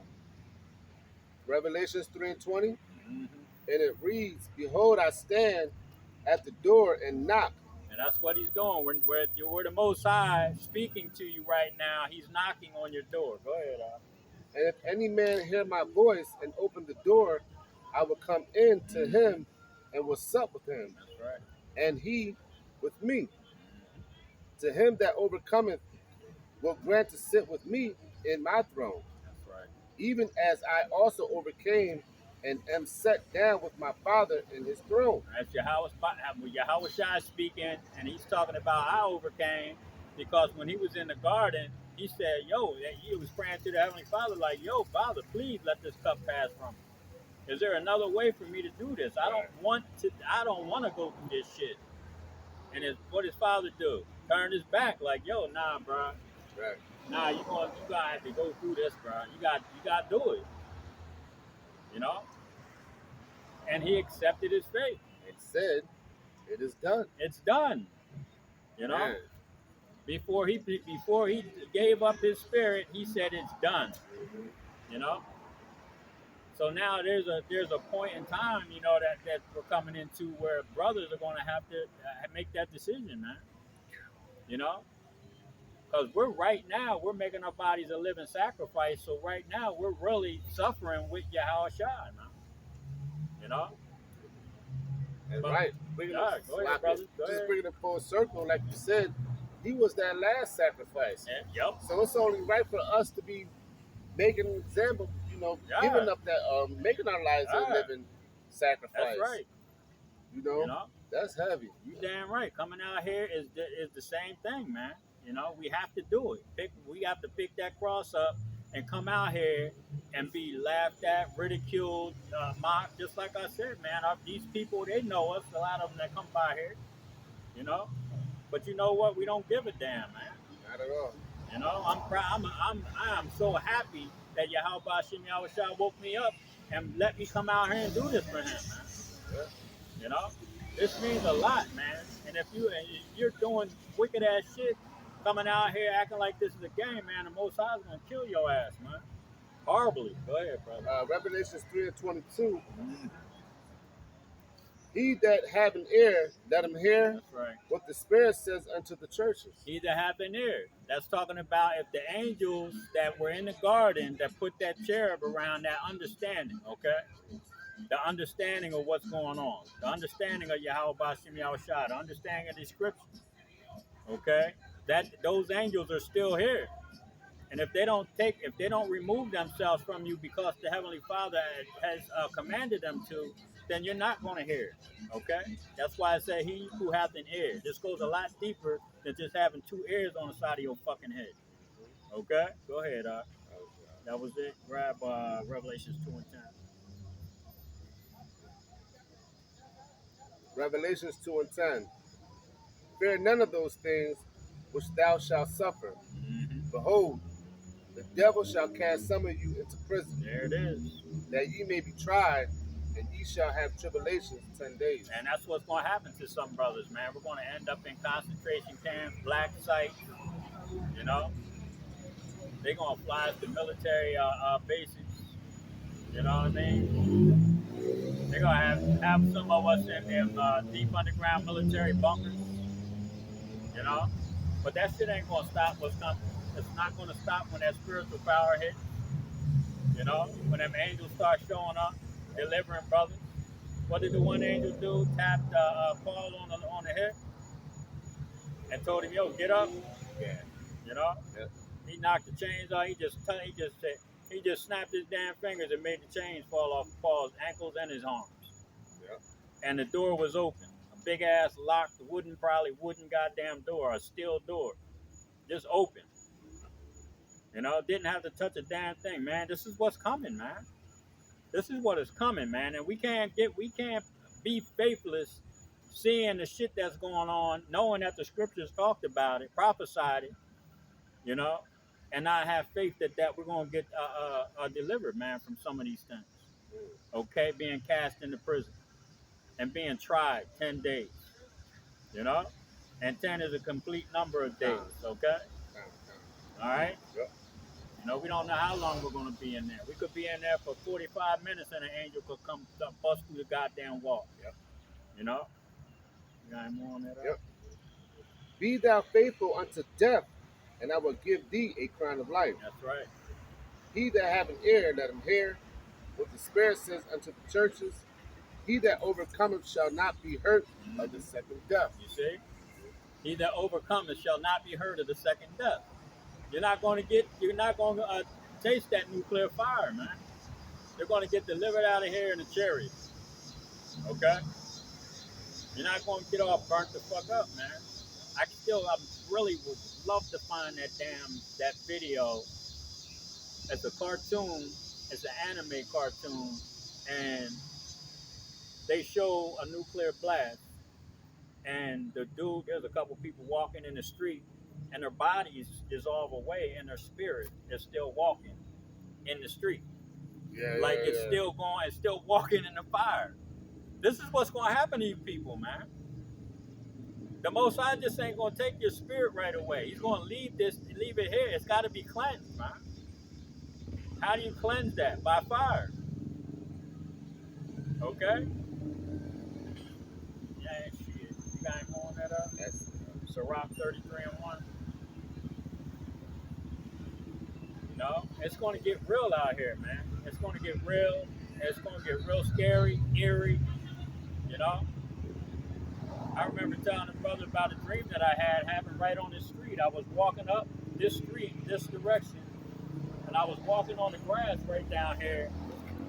Revelations 3 and 20.
Hmm.
And it reads, Behold, I stand at the door and knock.
And that's what he's doing. We're the Most High speaking to you right now. He's knocking on your door. Go ahead, Al.
And if any man hear my voice and open the door, I will come in to him and will sup with him,
That's right.
and he with me. To him that overcometh will grant to sit with me in my throne,
That's right.
even as I also overcame and am set down with my Father in his throne.
That's Yahweh Shai speaking, and he's talking about I overcame because when he was in the garden, he said, "Yo," he was praying to the Heavenly Father, like, "Yo, Father, please let this cup pass from me. Is there another way for me to do this? I don't want to. I don't want to go through this shit." And what his father do? Turned his back, like, "Yo, nah, bro.
Right.
Nah, you gotta have to go through this, bro. You gotta do it." You know. And he accepted his fate.
And said, It is done.
It's done. You know.
Man.
Before he gave up his spirit, he said it's done. You know. So now there's a point in time, you know, that we're coming into where brothers are going to have to make that decision, man. You know, because we're making our bodies a living sacrifice. So right now we're really suffering with Yahweh Shai, man. You know.
And
But,
right, bringing
yeah, go ahead, brother. Go
just
ahead.
bringing it full circle, like you said, he was that last sacrifice.
And, yep.
So it's only right for us to be making an example,
Yeah.
giving up that, making our lives a
Yeah.
living sacrifice.
That's right.
You know, that's heavy.
You damn right. Coming out here is the same thing, man. You know, we have to do it. We have to pick that cross up and come out here and be laughed at, ridiculed, mocked. Just like I said, man. These people, they know us. A lot of them that come by here, you know. But you know what? We don't give a damn, man.
Not at all.
You know, I'm proud. I am so happy that Yahweh Bashim Yahweh Shah woke me up and let me come out here and do this for him, man.
Yeah.
You know, this means a lot, man. And if you're doing wicked ass shit, coming out here acting like this is a game, man, the Most High is gonna kill your ass, man. Horribly. Go ahead, brother.
Revelations 3 and 22. He that have an ear, let him hear
That's right.
what the Spirit says unto the churches.
He that hath an ear. That's talking about if the angels that were in the garden that put that cherub around that understanding, okay? The understanding of what's going on, the understanding of Yahweh Bashim Yahweh Shah, the understanding of the scriptures, okay? That those angels are still here. And if they don't remove themselves from you because the Heavenly Father has commanded them to, then you're not going to hear. Okay? That's why I say he who hath an ear. This goes a lot deeper than just having two ears on the side of your fucking head. Okay? Go ahead, that was it. Grab Revelations 2 and 10.
Revelations 2 and 10. Fear none of those things which thou shalt suffer.
Mm-hmm.
Behold, the devil shall cast some of you into prison.
There it is.
That ye may be tried, and ye shall have tribulations 10 days.
And that's what's going to happen to some brothers, man. We're going to end up in concentration camps, black sites, you know. They're going to fly us to military bases, you know what I mean? They're going to have some of us in them deep underground military bunkers, you know. But that shit ain't going to stop what's coming. It's not going to stop when that spiritual power hits, you know. When them angels start showing up, delivering brothers. What did the one angel do? Tapped Paul on the head and told him, "Yo, get up."
Yeah.
You know.
Yeah.
He knocked the chains off. He just snapped his damn fingers and made the chains fall off Paul's ankles and his arms.
Yeah.
And the door was open. A big ass locked probably wooden goddamn door, a steel door, just open. You know, didn't have to touch a damn thing, man. This is what's coming, man. This is what is coming, man. And we can't be faithless seeing the shit that's going on, knowing that the scriptures talked about it, prophesied it, you know, and not have faith that we're going to get delivered, man, from some of these things. Okay, being cast into prison and being tried 10 days, you know, and 10 is a complete number of days. Okay, all right.
Yep.
You know, we don't know how long we're going to be in there. We could be in there for 45 minutes and an angel could come bust through the goddamn wall.
Yep.
You know? You got any more on that?
Yep. Be thou faithful unto death, and I will give thee a crown of life.
That's right.
He that have an ear, let him hear what the Spirit says unto the churches. He that overcometh shall not be hurt of the second death.
You see? He that overcometh shall not be hurt of the second death. You're not going to taste that nuclear fire, man. You're going to get delivered out of here in a chariot. Okay? You're not going to get all burnt the fuck up, man. I really would love to find that video. It's a cartoon. It's an anime cartoon. And they show a nuclear blast. And there's a couple people walking in the street, and their bodies dissolve away, and their spirit is still walking in the street. It's still walking in the fire. This is what's going to happen to you people, man. The Most High just ain't going to take your spirit right away. He's going to leave it here. It's got to be cleansed, man. How do you cleanse that? By fire. Okay? Yeah, shit. You got any more on that up?
That's
Sirach 33:1. You know, it's going to get real out here, man. It's going to get real. It's going to get real scary, eerie. You know? I remember telling a brother about a dream that I had happened right on this street. I was walking up this street, this direction, and I was walking on the grass right down here,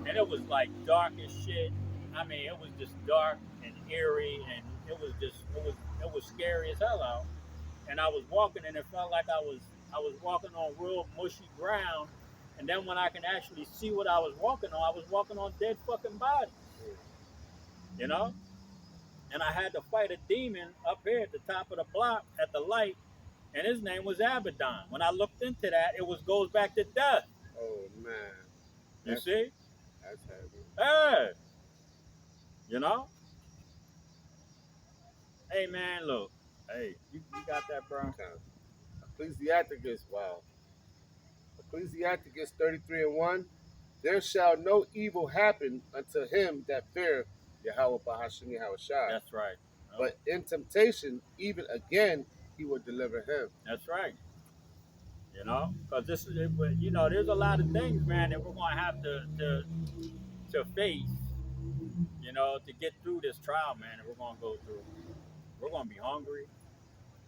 and it was like dark as shit. I mean, it was just dark and eerie, and it was scary as hell out. And I was walking, and it felt like I was walking on real mushy ground. And then when I can actually see what I was walking on dead fucking bodies. You know? And I had to fight a demon up here at the top of the block at the light, and his name was Abaddon. When I looked into that, goes back to death.
Oh man.
You see?
That's heavy.
Hey. You know? Hey man, look. Hey, you got that, bro?
Ecclesiasticus, wow. Ecclesiasticus 33:1. There shall no evil happen unto him that feareth Yahweh Bahashim Yahushua.
That's right. Oh.
But in temptation, even again, he will deliver him.
That's right. You know, because there's a lot of things, man, that we're going to have to face, you know, to get through this trial, man, that we're going to go through. We're going to be hungry.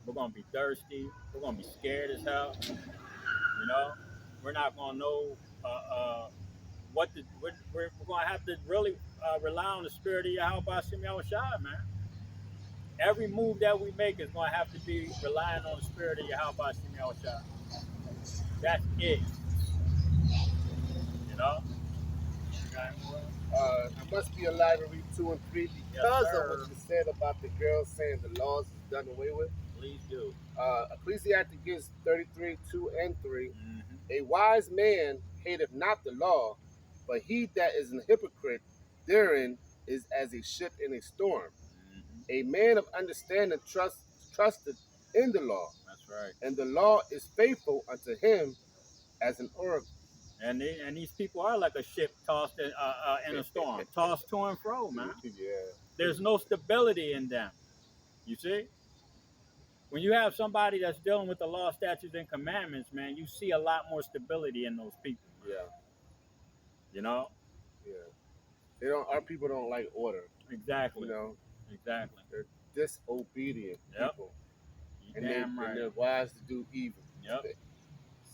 We're going to be thirsty. We're going to be scared as hell. You know, we're not going to know we're going to have to really rely on the spirit of Yahweh Bashim Yahushua, man. Every move that we make is going to have to be relying on the spirit of Yahweh Bashim Yahushua. That's it. You know?
I must be alive to read 2 and 3 because of what you said about the girl saying the laws is done away with.
Please do.
Ecclesiasticus 33:2 and 3.
Mm-hmm.
A wise man hateth not the law, but he that is an hypocrite therein is as a ship in a storm.
Mm-hmm.
A man of understanding trusted in the law.
That's right.
And the law is faithful unto him as an oracle.
And these people are like a ship tossed in a storm, tossed to and fro, man.
Yeah.
There's no stability in them. You see? When you have somebody that's dealing with the law, statutes, and commandments, man, you see a lot more stability in those people.
Yeah.
You know?
Yeah. Our people don't like order.
Exactly.
You know?
Exactly.
They're disobedient people.
You're damn right.
And they're wise to do evil.
Yep.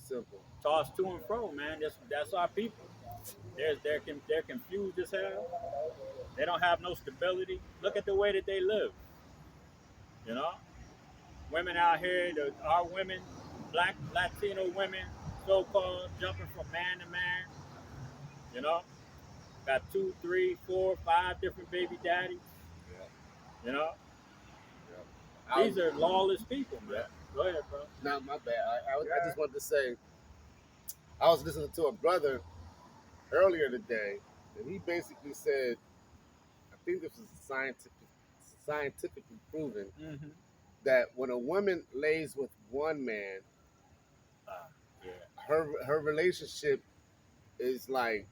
Simple.
Tossed to and fro, man. That's our people. They're confused as hell. They don't have no stability. Look at the way that they live. You know? Women out here, our women, Latino women, so-called jumping from man to man. You know, got 2, 3, 4, 5 different baby daddies.
Yeah.
You know,
Yeah.
these are lawless people, man.
Yeah.
Go ahead, bro.
No, my bad. I just wanted to say, I was listening to a brother earlier today, and he basically said, I think this is scientifically proven
Mm-hmm.
that when a woman lays with one man,
Yeah.
her relationship is like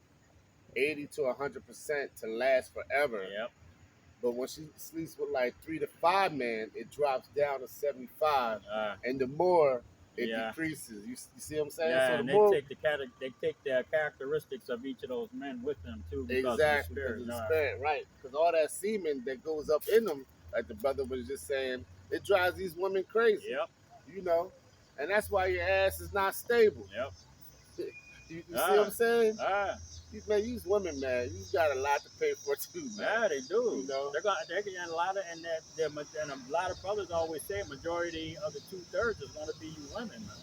80 to 100% to last forever.
Yep.
But when she sleeps with like 3 to 5 men, it drops down to 75, and the more it
Yeah.
decreases. You see what I'm saying?
Yeah,
So the
and
more
they take the characteristics of each of those men with them too, because
exactly
of
because
the
of the
spirit.
spirit, right? Because all that semen that goes up in them, like the brother was just saying, it drives these women crazy.
Yep.
You know, and that's why your ass is not stable.
Yep.
You see what I'm saying?
Ah.
Man, these women, man, you got a lot to pay for too, man.
Yeah, they do.
You know,
They're getting a lot of, and a lot of brothers always say majority of the 2/3 is going to be you women, man.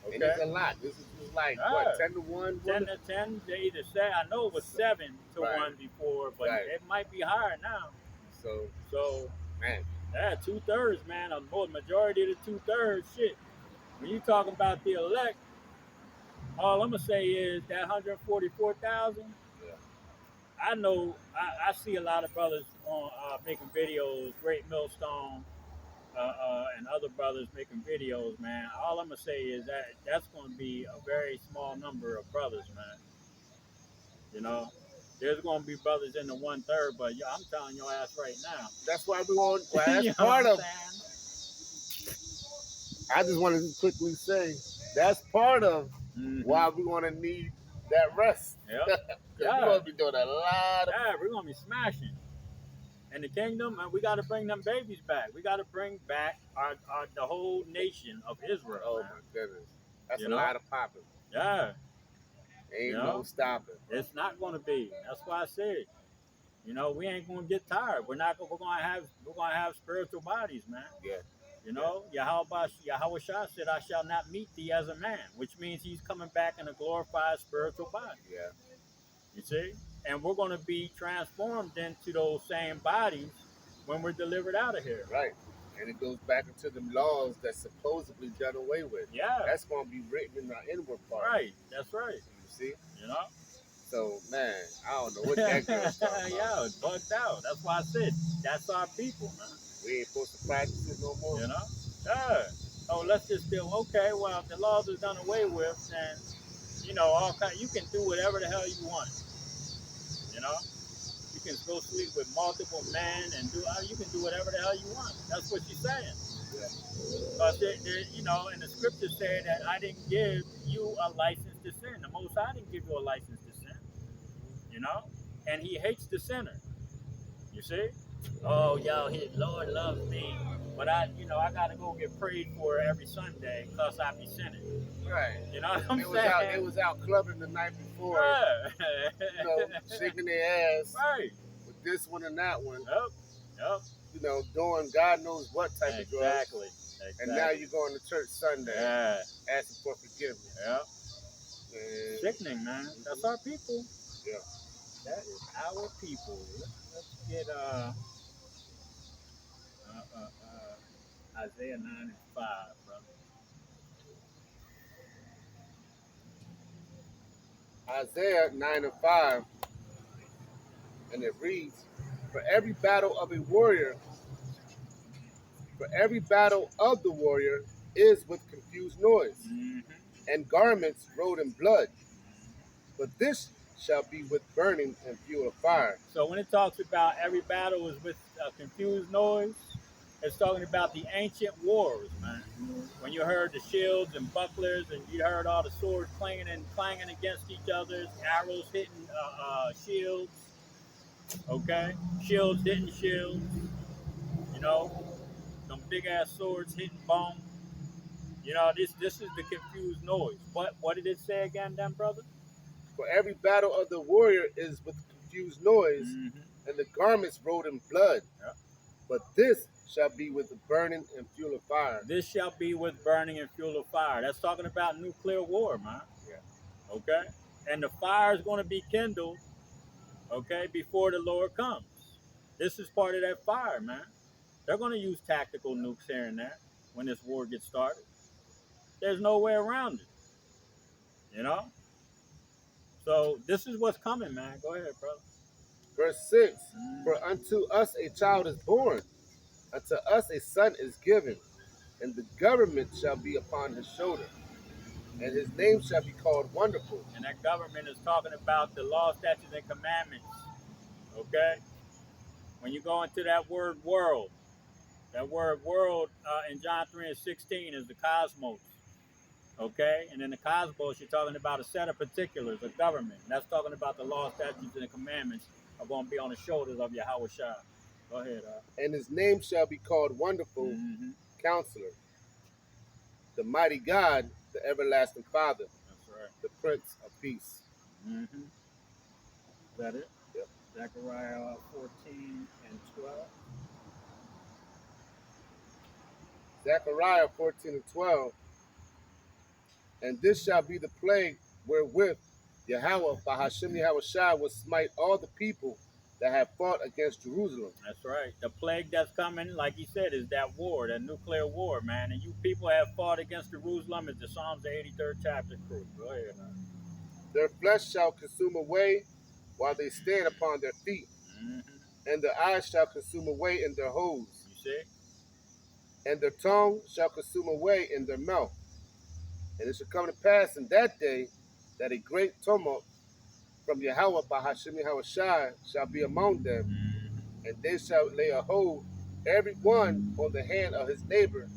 Okay.
And it's a lot. This is like what, 10 to 1?
10 to 10. They either say, I know it was 7 to 1 before, but it might be higher now. So
man,
yeah, 2/3, man. A majority of the 2/3, shit. When you talking about the elect, all I'm gonna say is that 144,000.
Yeah.
I know I see a lot of brothers on making videos, Great Millstone, and other brothers making videos, man. All I'm gonna say is that that's gonna be a very small number of brothers, man. You know, there's gonna be brothers in the 1/3, but I'm telling your ass right now.
That's why we want. Well, that's part of. I just wanted to quickly say that's part of why we want to need that rest.
Yep.
We're gonna be doing a lot of.
Yeah, we're gonna be smashing. In the kingdom, and we got to bring them babies back. We got to bring back the whole nation of Israel.
Oh
man.
my goodness, that's a lot of popping.
Yeah,
ain't no stopping.
It's not going to be. That's why I said, we ain't going to get tired. We're going to have spiritual bodies, man.
Yeah.
Yahweh Shah said, "I shall not meet thee as a man," which means he's coming back in a glorified spiritual body.
Yeah.
You see? And we're going to be transformed into those same bodies when we're delivered out of here.
Right. And it goes back into the laws that's supposedly done away with.
Yeah.
That's going to be written in the inward part.
Right. That's right.
You see?
So,
man, I don't know what that girl's talking about.
Yeah, it's bugged out. That's why I said, that's our people, man.
We ain't supposed to practice it no more.
Yeah. Oh, let's just do, okay, well, if the laws are done away with, then, you can do whatever the hell you want. You can go sleep with multiple men and you can do whatever the hell you want. That's what she's saying.
Yeah.
But and the scriptures say that I didn't give you a license to sin. The Most High didn't give you a license to sin. And He hates the sinner. You see? Oh, his Lord loves me, but I gotta go get prayed for every Sunday because I be sinning.
Right.
You know what I'm saying?
They was out clubbing the night before. Shaking their ass.
Right.
With this one and that one.
Yep.
Doing God knows what type of drugs.
Exactly.
And now you're going to church Sunday. Asking for forgiveness.
Yep. Sickening, man. That's our people.
Yeah.
That is our people. Let's get Isaiah 9 and 5, brother.
Isaiah 9 and 5, and it reads, for every battle of the warrior is with confused noise, and garments rolled in blood. But this shall be with burning and fuel of fire.
So when it talks about every battle is with confused noise, it's talking about the ancient wars, man. When you heard the shields and bucklers, and you heard all the swords clanging against each other, arrows hitting shields, okay? Shields hitting shields, them big ass swords hitting bone. This is the confused noise. What did it say again, then, brother?
For every battle of the warrior is with confused noise, and the garments rolled in blood.
Yep.
But this shall be with the burning and fuel of fire.
This shall be with burning and fuel of fire. That's talking about nuclear war, man.
Yeah.
Okay? And the fire is going to be kindled, okay, before the Lord comes. This is part of that fire, man. They're going to use tactical nukes here and there when this war gets started. There's no way around it, you know? So this is what's coming, man. Go ahead, brother.
Verse 6, for unto us a child is born, unto us a son is given, and the government shall be upon his shoulder, and his name shall be called Wonderful.
And that government is talking about the law, statutes, and commandments, okay? When you go into that word world in John 3 and 16 is the cosmos, okay? And in the cosmos, you're talking about a set of particulars, a government. And that's talking about the law, statutes, and the commandments are going to be on the shoulders of Yahweh Shai. Go ahead.
And his name shall be called Wonderful, Counselor, the Mighty God, the Everlasting Father,
That's right.
the Prince of Peace.
Is that it?
Yep.
Zechariah 14 and 12.
Zechariah 14 and 12. And this shall be the plague wherewith Yahweh, by Hashem Yahweh Shai, will smite all the people that have fought against Jerusalem.
That's right. The plague that's coming, like he said, is that war, that nuclear war, man. And you people have fought against Jerusalem is the Psalms, the 83rd chapter crew. Go ahead, man.
Their flesh shall consume away while they stand upon their feet, and their eyes shall consume away in their holes.
You see?
And their tongue shall consume away in their mouth. And it shall come to pass in that day that a great tumult from Yahweh by Hashem Yahweh Shai shall be among them, and they shall lay a hold every one on the hand of his neighbor,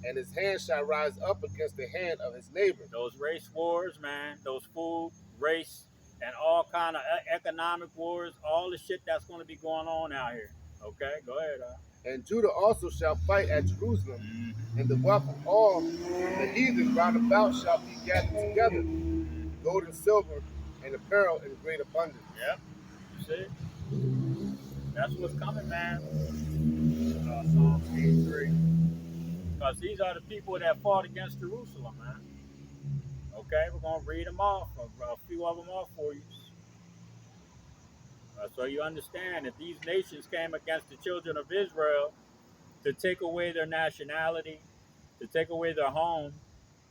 and his hand shall rise up against the hand of his neighbor.
Those race wars, man, those food, race, and all kind of economic wars, all the shit that's going to be going on out here. Okay, go ahead.
And Judah also shall fight at Jerusalem, and the wealth of all the heathen round about shall be gathered together, gold and silver, and apparel in great abundance.
Yep, you see? That's what's coming, man. Psalm 83. Because these are the people that fought against Jerusalem, man. Okay, we're going to read them off, a few of them off for you. So you understand that these nations came against the children of Israel to take away their nationality, to take away their home,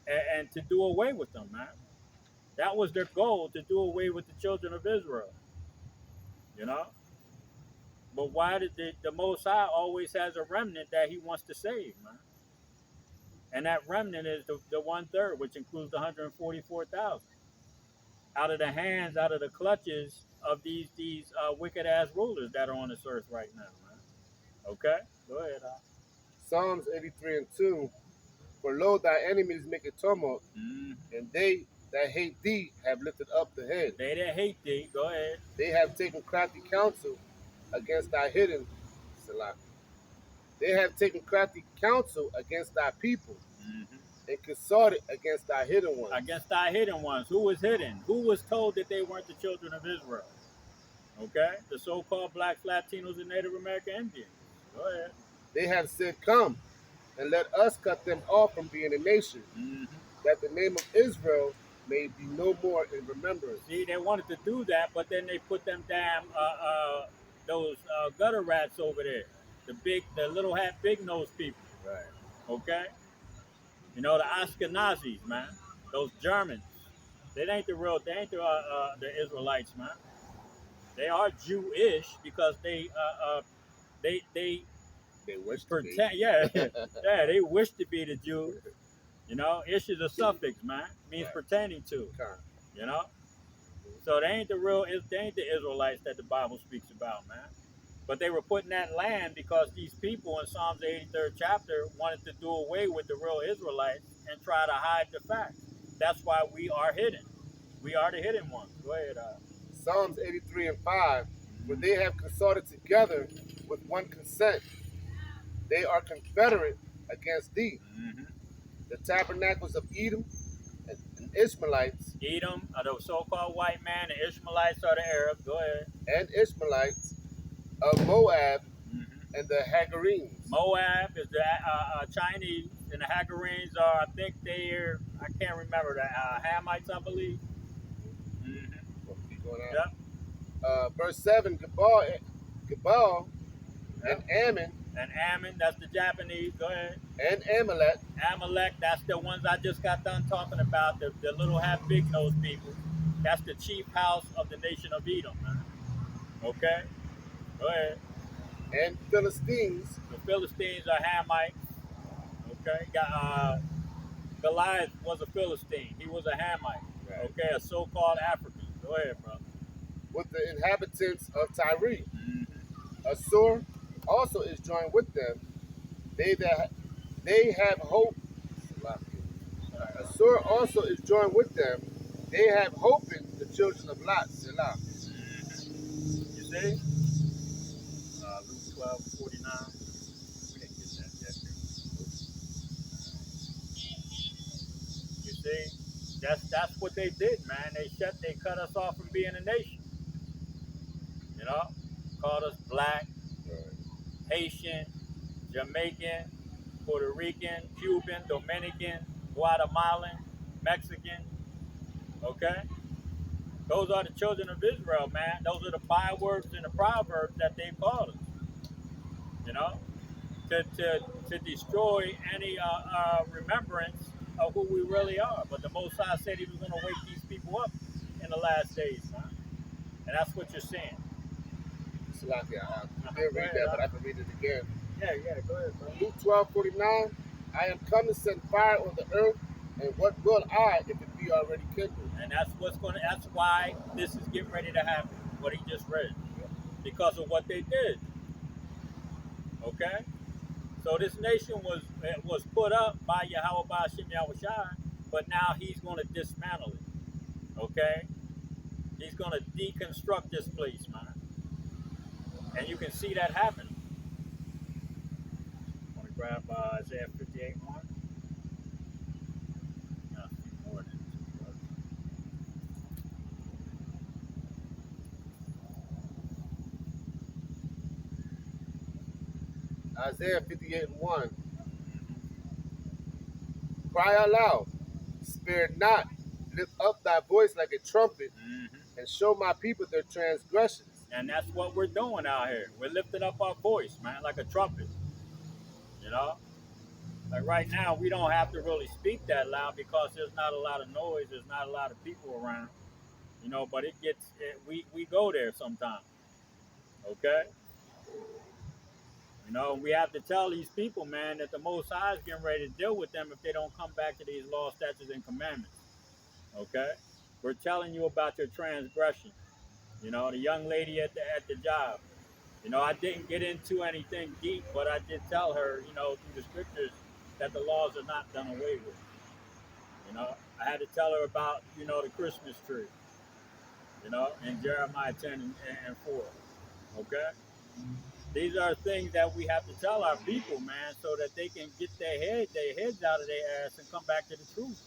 and to do away with them, man. That was their goal, to do away with the children of Israel. You know? But why did the Most High always has a remnant that he wants to save, man? And that remnant is the 1/3, which includes the 144,000. Out of the hands, out of the clutches of these wicked ass rulers that are on this earth right now, man. Okay? Go ahead.
Psalms 83 and 2. For lo, thy enemies make a tumult, and they that hate thee have lifted up the head.
They that hate thee, go ahead.
They have taken crafty counsel against thy hidden, Salah. They have taken crafty counsel against thy people, and consulted against thy hidden ones.
Against thy hidden ones. Who was hidden? Who was told that they weren't the children of Israel? Okay? The so-called blacks, Latinos, and Native American Indians. Go ahead.
They have said, come, and let us cut them off from being a nation, that the name of Israel may be no more in remembrance.
See, they wanted to do that, but then they put them damn those gutter rats over there, the little hat, big nose people.
Right.
Okay. You know, the Ashkenazis, man, those Germans. They ain't the Israelites, man. They are Jewish because they
wish
pretend,
to be.
yeah, yeah, they wish to be the Jews. You know, ish is a suffix, man. Means pertaining to. You know? So they ain't the Israelites that the Bible speaks about, man. But they were put in that land because these people in Psalms 83rd chapter wanted to do away with the real Israelites and try to hide the facts. That's why we are hidden. We are the hidden ones. Go ahead.
Psalms 83 and 5. For they have consulted together with one consent. They are confederate against thee. The tabernacles of Edom and Ishmaelites.
Edom are the so-called white man. The Ishmaelites are the Arabs. Go ahead.
And Ishmaelites of Moab and the Hagarenes.
Moab is the Chinese, and the Hagarenes are, I think they're, I can't remember, the Hamites, I believe.
We'll keep going out.
Yep.
Verse 7, Gebal
Yep.
and Ammon
And Ammon, that's the Japanese. Go ahead.
and Amalek,
Amalek, that's the ones I just got done talking about, the little half big nosed people. That's the chief house of the nation of Edom, man. Okay? Go ahead.
and Philistines,
The Philistines are Hamites. Okay? Goliath was a Philistine. He was a Hamite.
right,
Okay? A so called African. Go ahead, brother.
with the inhabitants of Tyre.
Mm-hmm.
Assur also is joined with them. They have hope. Assur also is joined with them. They have hope in the children of Lot. Selah.
You see? Luke 12:49. We didn't get that yet. You see? That's what they did, man. They cut us off from being a nation. You know? Called us black, Haitian, Jamaican, Puerto Rican, Cuban, Dominican, Guatemalan, Mexican. Okay? Those are the children of Israel, man. Those are the bywords and the proverbs that they called us. You know? To destroy any remembrance of who we really are. But the Most High said he was going to wake these people up in the last days, man. And that's what you're seeing.
Salakia. I didn't read that, but I can read it again.
Yeah, go ahead, bro.
Luke 12:49. I am come to send fire on the earth, and what will I if it be already kindled?
And that's why this is getting ready to happen, what he just read. Because of what they did. Okay? So this nation was put up by Yahweh Ba'ashem Yahushai, but now he's going to dismantle it. Okay? He's going to deconstruct this place, man. And you can see that happening. I want to grab Isaiah 58:1. More than
Isaiah 58:1. Cry aloud, spare not, lift up thy voice like a trumpet, and show my people their transgressions.
And that's what we're doing out here. We're lifting up our voice, man, like a trumpet. You know? Like right now, we don't have to really speak that loud because there's not a lot of noise. There's not a lot of people around. You know, but we go there sometimes. Okay? You know, we have to tell these people, man, that the Most High is getting ready to deal with them if they don't come back to these laws, statutes, and commandments. Okay? We're telling you about your transgression. You know, the young lady at the job. You know, I didn't get into anything deep, but I did tell her, you know, through the scriptures that the laws are not done away with. You know, I had to tell her about, you know, the Christmas tree. You know, in Jeremiah 10 and 4. Okay? These are things that we have to tell our people, man, so that they can get their heads out of their ass and come back to the truth.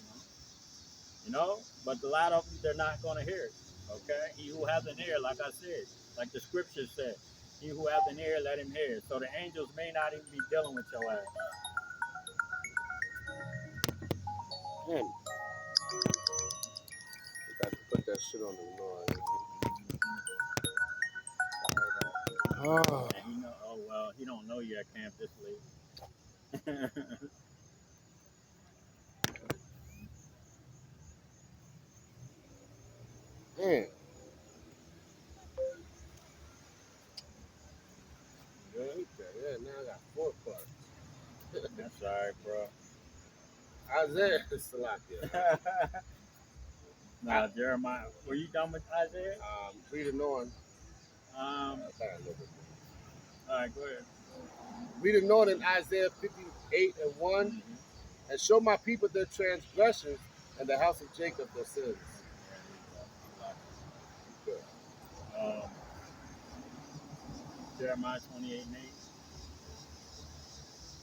You know? But a lot of them, they're not going to hear it. Okay? He who has an ear, like I said, like the scriptures said, he who has an ear, let him hear. So the angels may not even be dealing with your ass.
Man, I got to put that shit on the noise. Oh.
And he know, oh well, he don't know you at camp this late.
Man. Okay, yeah, now I got 4 parts.
That's all right, bro.
Isaiah Salakia.
Nah, Jeremiah. Were you done with Isaiah?
Reading on.
All right, go ahead.
Reading on in Isaiah 58:1, and show my people their transgressions and the house of Jacob their sins.
Jeremiah 28:8.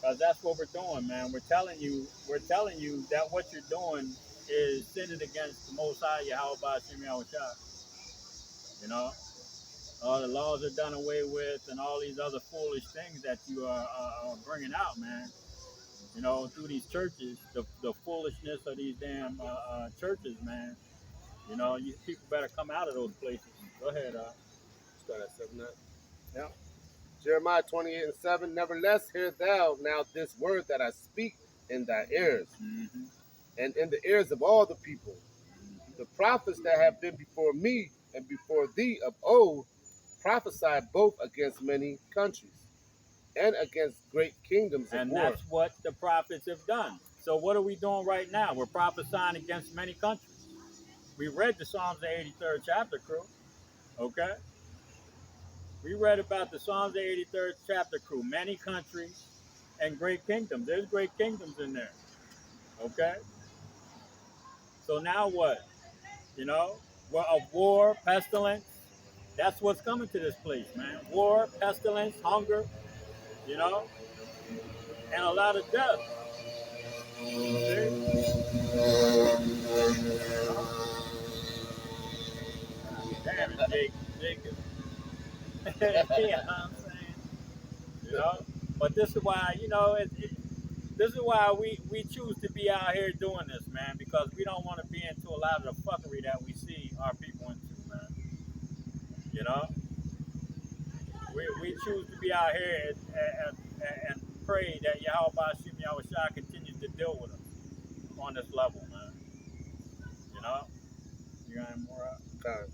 Because that's what we're doing, man. We're telling you that what you're doing is sinning against the Most High Yahweh Ba'ashem Yahushua. You know? All the laws are done away with, and all these other foolish things that you are bringing out, man. You know, through these churches, the foolishness of these damn churches, man. You know, people better come out of those places. Go ahead.
Start at 7 9.
Yeah.
Jeremiah 28:7. Nevertheless, hear thou now this word that I speak in thy ears,
Mm-hmm.
and in the ears of all the people. The prophets that have been before me and before thee of old prophesied both against many countries and against great kingdoms of
And
war.
that's what the prophets have done. So what are we doing right now? We're prophesying against many countries. We read the Psalms, the 83rd chapter, crew. Okay? We read about the Psalms, the 83rd chapter, crew. Many countries and great kingdoms. There's great kingdoms in there. Okay? So now what? You know? Well, of war, pestilence. That's what's coming to this place, man. War, pestilence, hunger, you know, and a lot of death. See? Damn it, Jacob. You know what I'm saying? You know? But this is why, you know, this is why we choose to be out here doing this, man, because we don't want to be into a lot of the fuckery that we see our people into, man. You know? We choose to be out here and pray that Yahweh Shim Yahweh continues to deal with us on this level, man. You know? You got any more out?
God.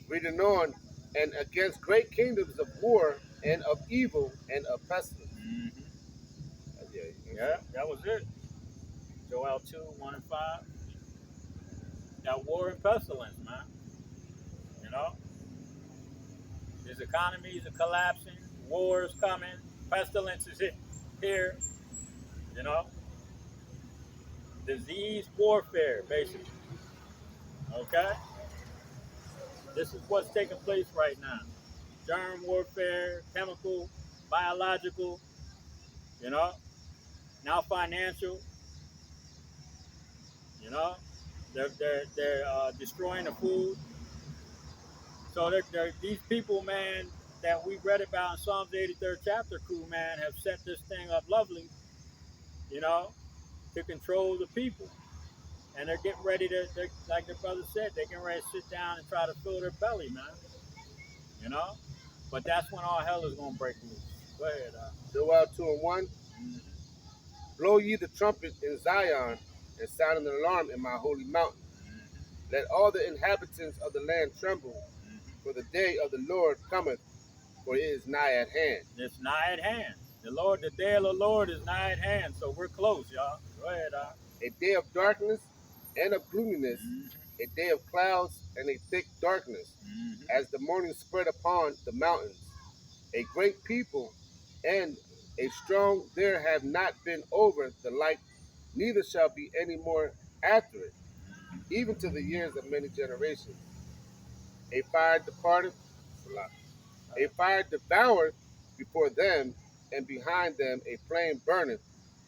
Reading on, and against great kingdoms of war and of evil and of pestilence.
Mm-hmm.
Yeah,
Yeah, that was it. Joel 2, 1 and 5. That war and pestilence, man. You know? These economies are collapsing, war is coming, pestilence is here, you know? Disease warfare, basically. Okay? This is what's taking place right now. Germ warfare, chemical, biological, you know? Now financial, you know? They're destroying the food. So these people, man, that we read about in Psalms 83rd chapter, crew, man, have set this thing up lovely, you know, to control the people. And they're getting ready to, like the brother said, they're getting ready to sit down and try to fill their belly, man. You know? But that's when all hell is going to break loose. Go ahead.
Joel 2:1.
Mm-hmm.
Blow ye the trumpet in Zion, and sound an alarm in my holy mountain. Let all the inhabitants of the land tremble, for the day of the Lord cometh, for it is nigh at hand.
It's nigh at hand. The day of the Lord is nigh at hand, so we're close, y'all. Go ahead.
A day of darkness and of gloominess,
Mm-hmm.
a day of clouds and a thick darkness,
Mm-hmm.
as the morning spread upon the mountains. A great people and a strong there have not been over the like, neither shall be any more after it, even to the years of many generations. A fire departed, a fire devoured before them, and behind them a flame burneth.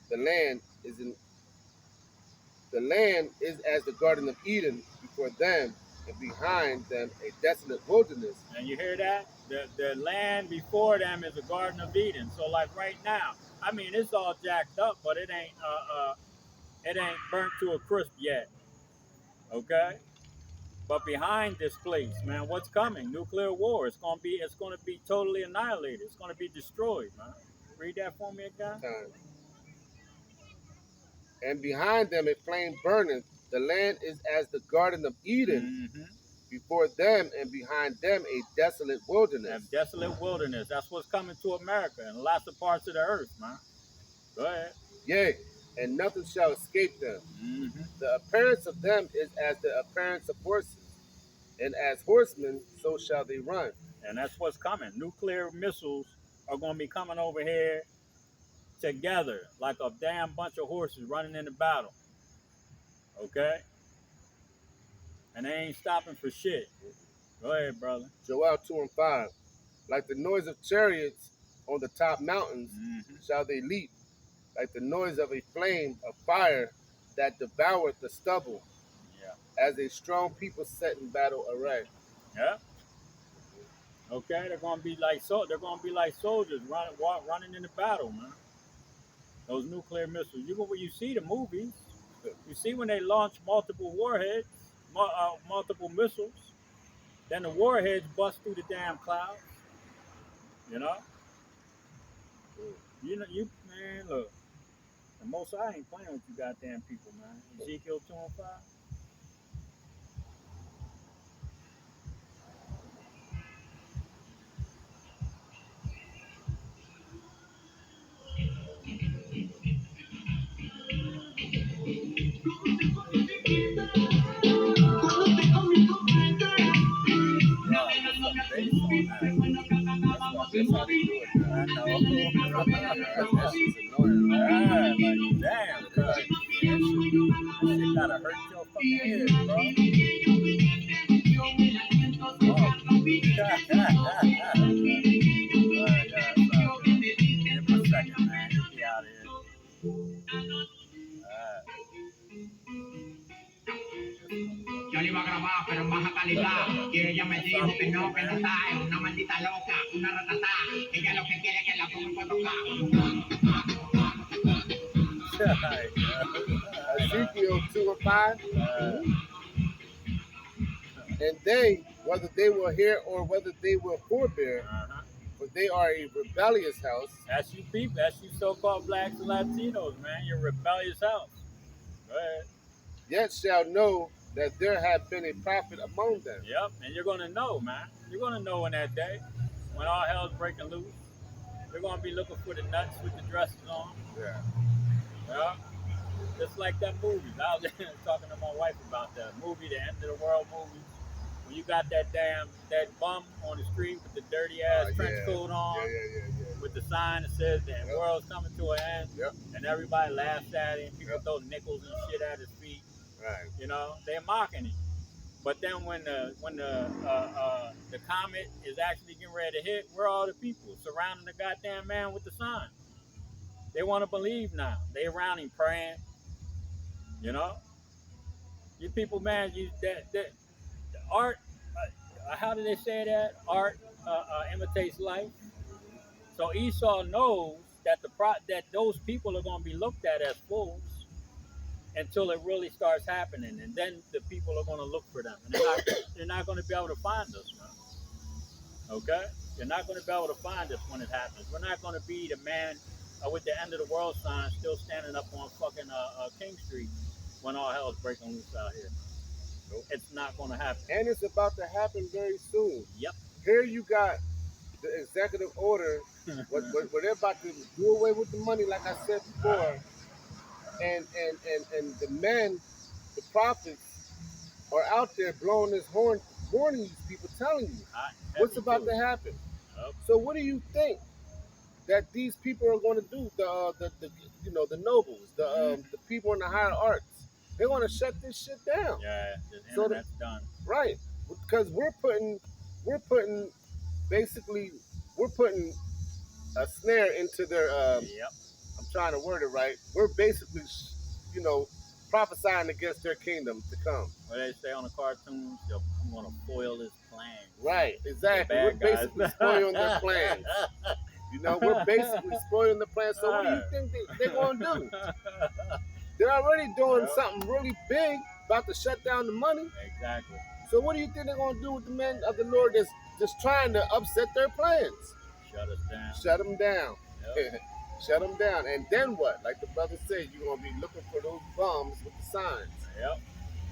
The land is in the land is as the Garden of Eden before them, and behind them a desolate wilderness.
And you hear that? The land before them is a Garden of Eden. So like right now, I mean it's all jacked up, but it ain't burnt to a crisp yet. Okay? But behind this place, man, what's coming? Nuclear war. It's gonna be totally annihilated. It's gonna be destroyed, man. Read that for me again.
Time. And behind them a flame burneth. The land is as the Garden of Eden
Mm-hmm.
before them, and behind them a desolate wilderness.
A desolate wilderness. That's what's coming to America and lots of parts of the earth, man. Go ahead.
Yea, and nothing shall escape them.
Mm-hmm.
The appearance of them is as the appearance of horses, and as horsemen, so shall they run.
And that's what's coming. Nuclear missiles are going to be coming over here together like a damn bunch of horses running into battle. Okay? And they ain't stopping for shit. Go ahead, brother.
Joel 2:5. Like the noise of chariots on the top mountains shall they leap, like the noise of a flame of fire that devoureth the stubble.
Yeah.
as a strong people set in battle array.
Yeah. Okay, they're gonna be like soldiers running into battle, man. Those nuclear missiles. You see the movies. You see when they launch multiple warheads, multiple missiles. Then the warheads bust through the damn clouds. You know. You man, look. The most I ain't playing with you goddamn people, man. Ezekiel 2:5.
That's how they do it now.
I know.
That shit's annoying, man.
Like, damn, cuz. That shit gotta hurt your fucking head, bro. Give me a second, man. Get me out of here.
Yo le iba a grabar, pero en baja calidad. Y ella me dijo que no está. Es una maldita loca, una ratatá. Ella lo que quiere es que la ponga en 4K.
Ezekiel 2:5. And they, whether they will hear or whether they will forbear, for they are a rebellious house.
That's you people. That's you so-called blacks and Latinos, man. You're a rebellious house. Go ahead.
Yet shall know that there have been a prophet among them.
Yep, and you're gonna know, man. You're gonna know in that day when all hell's breaking loose. You're gonna be looking for the nuts with the dresses on.
Yeah.
Yeah. Just like that movie. I was talking to my wife about that movie, the End of the World movie. When you got that bum on the street with the dirty ass trench coat on, with the sign that says the world's coming to an end, and everybody laughs at him. People throw nickels and shit at his feet.
Right.
You know, they're mocking him. But then when the comet is actually getting ready to hit, where are all the people surrounding the goddamn man with the sign? They want to believe now. They around him praying. You know, you people, man, that art. How do they say that? Art imitates life. So Esau knows that that those people are going to be looked at as fools until it really starts happening, and then the people are going to look for them, and they're not going to be able to find us, man. Okay, you're not going to be able to find us when it happens. We're not going to be the man with the end of the world sign still standing up on fucking King Street when all hell's breaking loose out here.
Nope.
It's not going to happen.
And it's about to happen very soon.
Yep.
Here you got the executive order, where they're about to do away with the money, like I said before. And the men, the prophets, are out there blowing this horn, warning these people, telling you what's about to happen.
Yep.
So what do you think that these people are going to do? The nobles, the people in the higher arts, they're going to shut this shit down.
Yeah, the internet's done.
Right, because we're putting a snare into their.
Yep.
I'm trying to word it right. We're basically, prophesying against their kingdom to come.
What they say on the cartoons, I'm going to foil his plans.
Right, exactly. We're basically spoiling their plans. We're basically spoiling the plans. So what do you think they're going to do? They're already doing something really big, about to shut down the money.
Exactly.
So what do you think they're going to do with the men of the Lord that's just trying to upset their plans?
Shut us down.
Shut them down.
Yep.
Shut them down. And then what? Like the brother said, you're going to be looking for those bums with the signs.
Yep.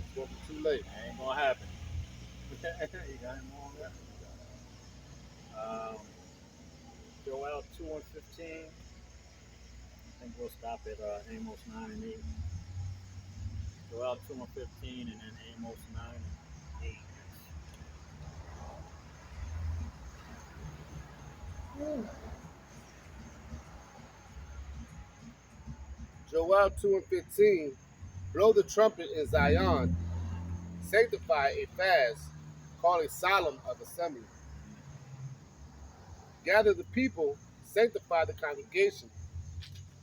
It's going to be too late.
It ain't going to happen. You got any more on that? Joel 2:15. I think we'll stop at Amos 9 and 8. Joel 2:15 and then Amos 9 and 8.
Joel 2:15. Blow the trumpet in Zion. Sanctify a fast. Call a solemn of assembly. Gather the people. Sanctify the congregation.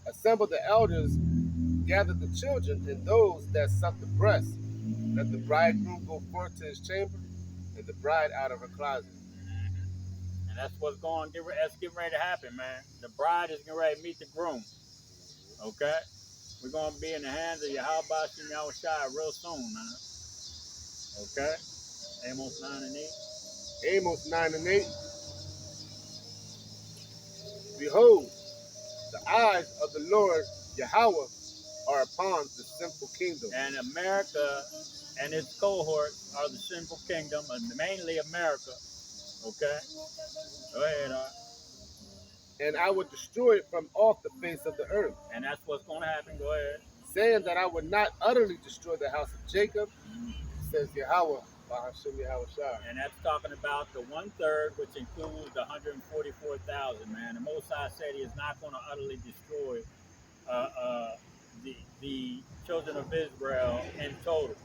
Assemble the elders. Gather the children and those that suck the breast. Let the bridegroom go forth to his chamber, and the bride out of her closet.
And that's what's that's getting ready to happen, man. The bride is getting ready to meet the groom. Okay? We're going to be in the hands of Yahweh Shem Yahushua real soon, man. Okay? Amos 9 and 8.
Amos 9 and 8. Behold, the eyes of the Lord Yahweh are upon the sinful kingdom.
And America and its cohorts are the sinful kingdom, and mainly America. Okay? Go ahead,
And I would destroy it from off the face of the earth.
And that's what's going to happen. Go ahead.
Saying that I would not utterly destroy the house of Jacob, says Yahweh, Bahashim Yahweh Shai.
And that's talking about the 1/3, which includes the 144,000, man. The Most High said he is not going to utterly destroy the children of Israel in total.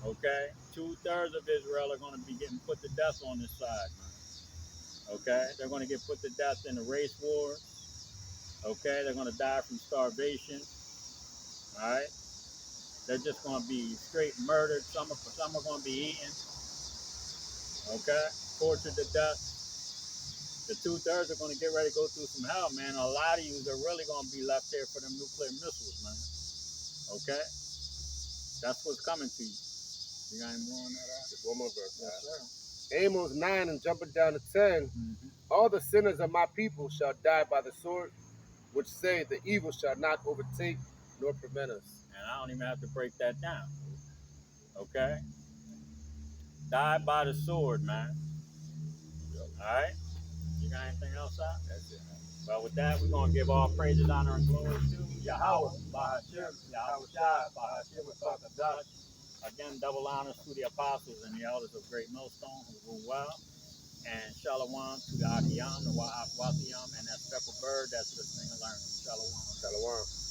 Okay? 2/3 of Israel are going to be getting put to death on this side, man. Okay? They're going to get put to death in the race war. Okay? They're going to die from starvation. All right? They're just going to be straight murdered. Some are going to be eaten. Okay? Tortured to death. The 2/3 are going to get ready to go through some hell, man. A lot of you are really going to be left there for them nuclear missiles, man. Okay? That's what's coming to you. You got any more on that?
Just one more verse.
Yes, sir.
Amos 9 and jumping down to 10. All the sinners of my people shall die by the sword, which say the evil shall not overtake nor prevent us.
And I don't even have to break that down. Okay? Die by the sword, man. All right? You got anything else out?
That's it.
Well, with that, we're going to give all praises, honor, and glory to Yahweh, Bahashim, Yahweh Shai, Bahashim, Akadash. Again, double honors to the apostles and the elders of Great Millstone who rule well. And shalom to the Akiyam, the Wa'akwatiyam, and that speckled bird that's listening and learning. Shalom.
Shalom.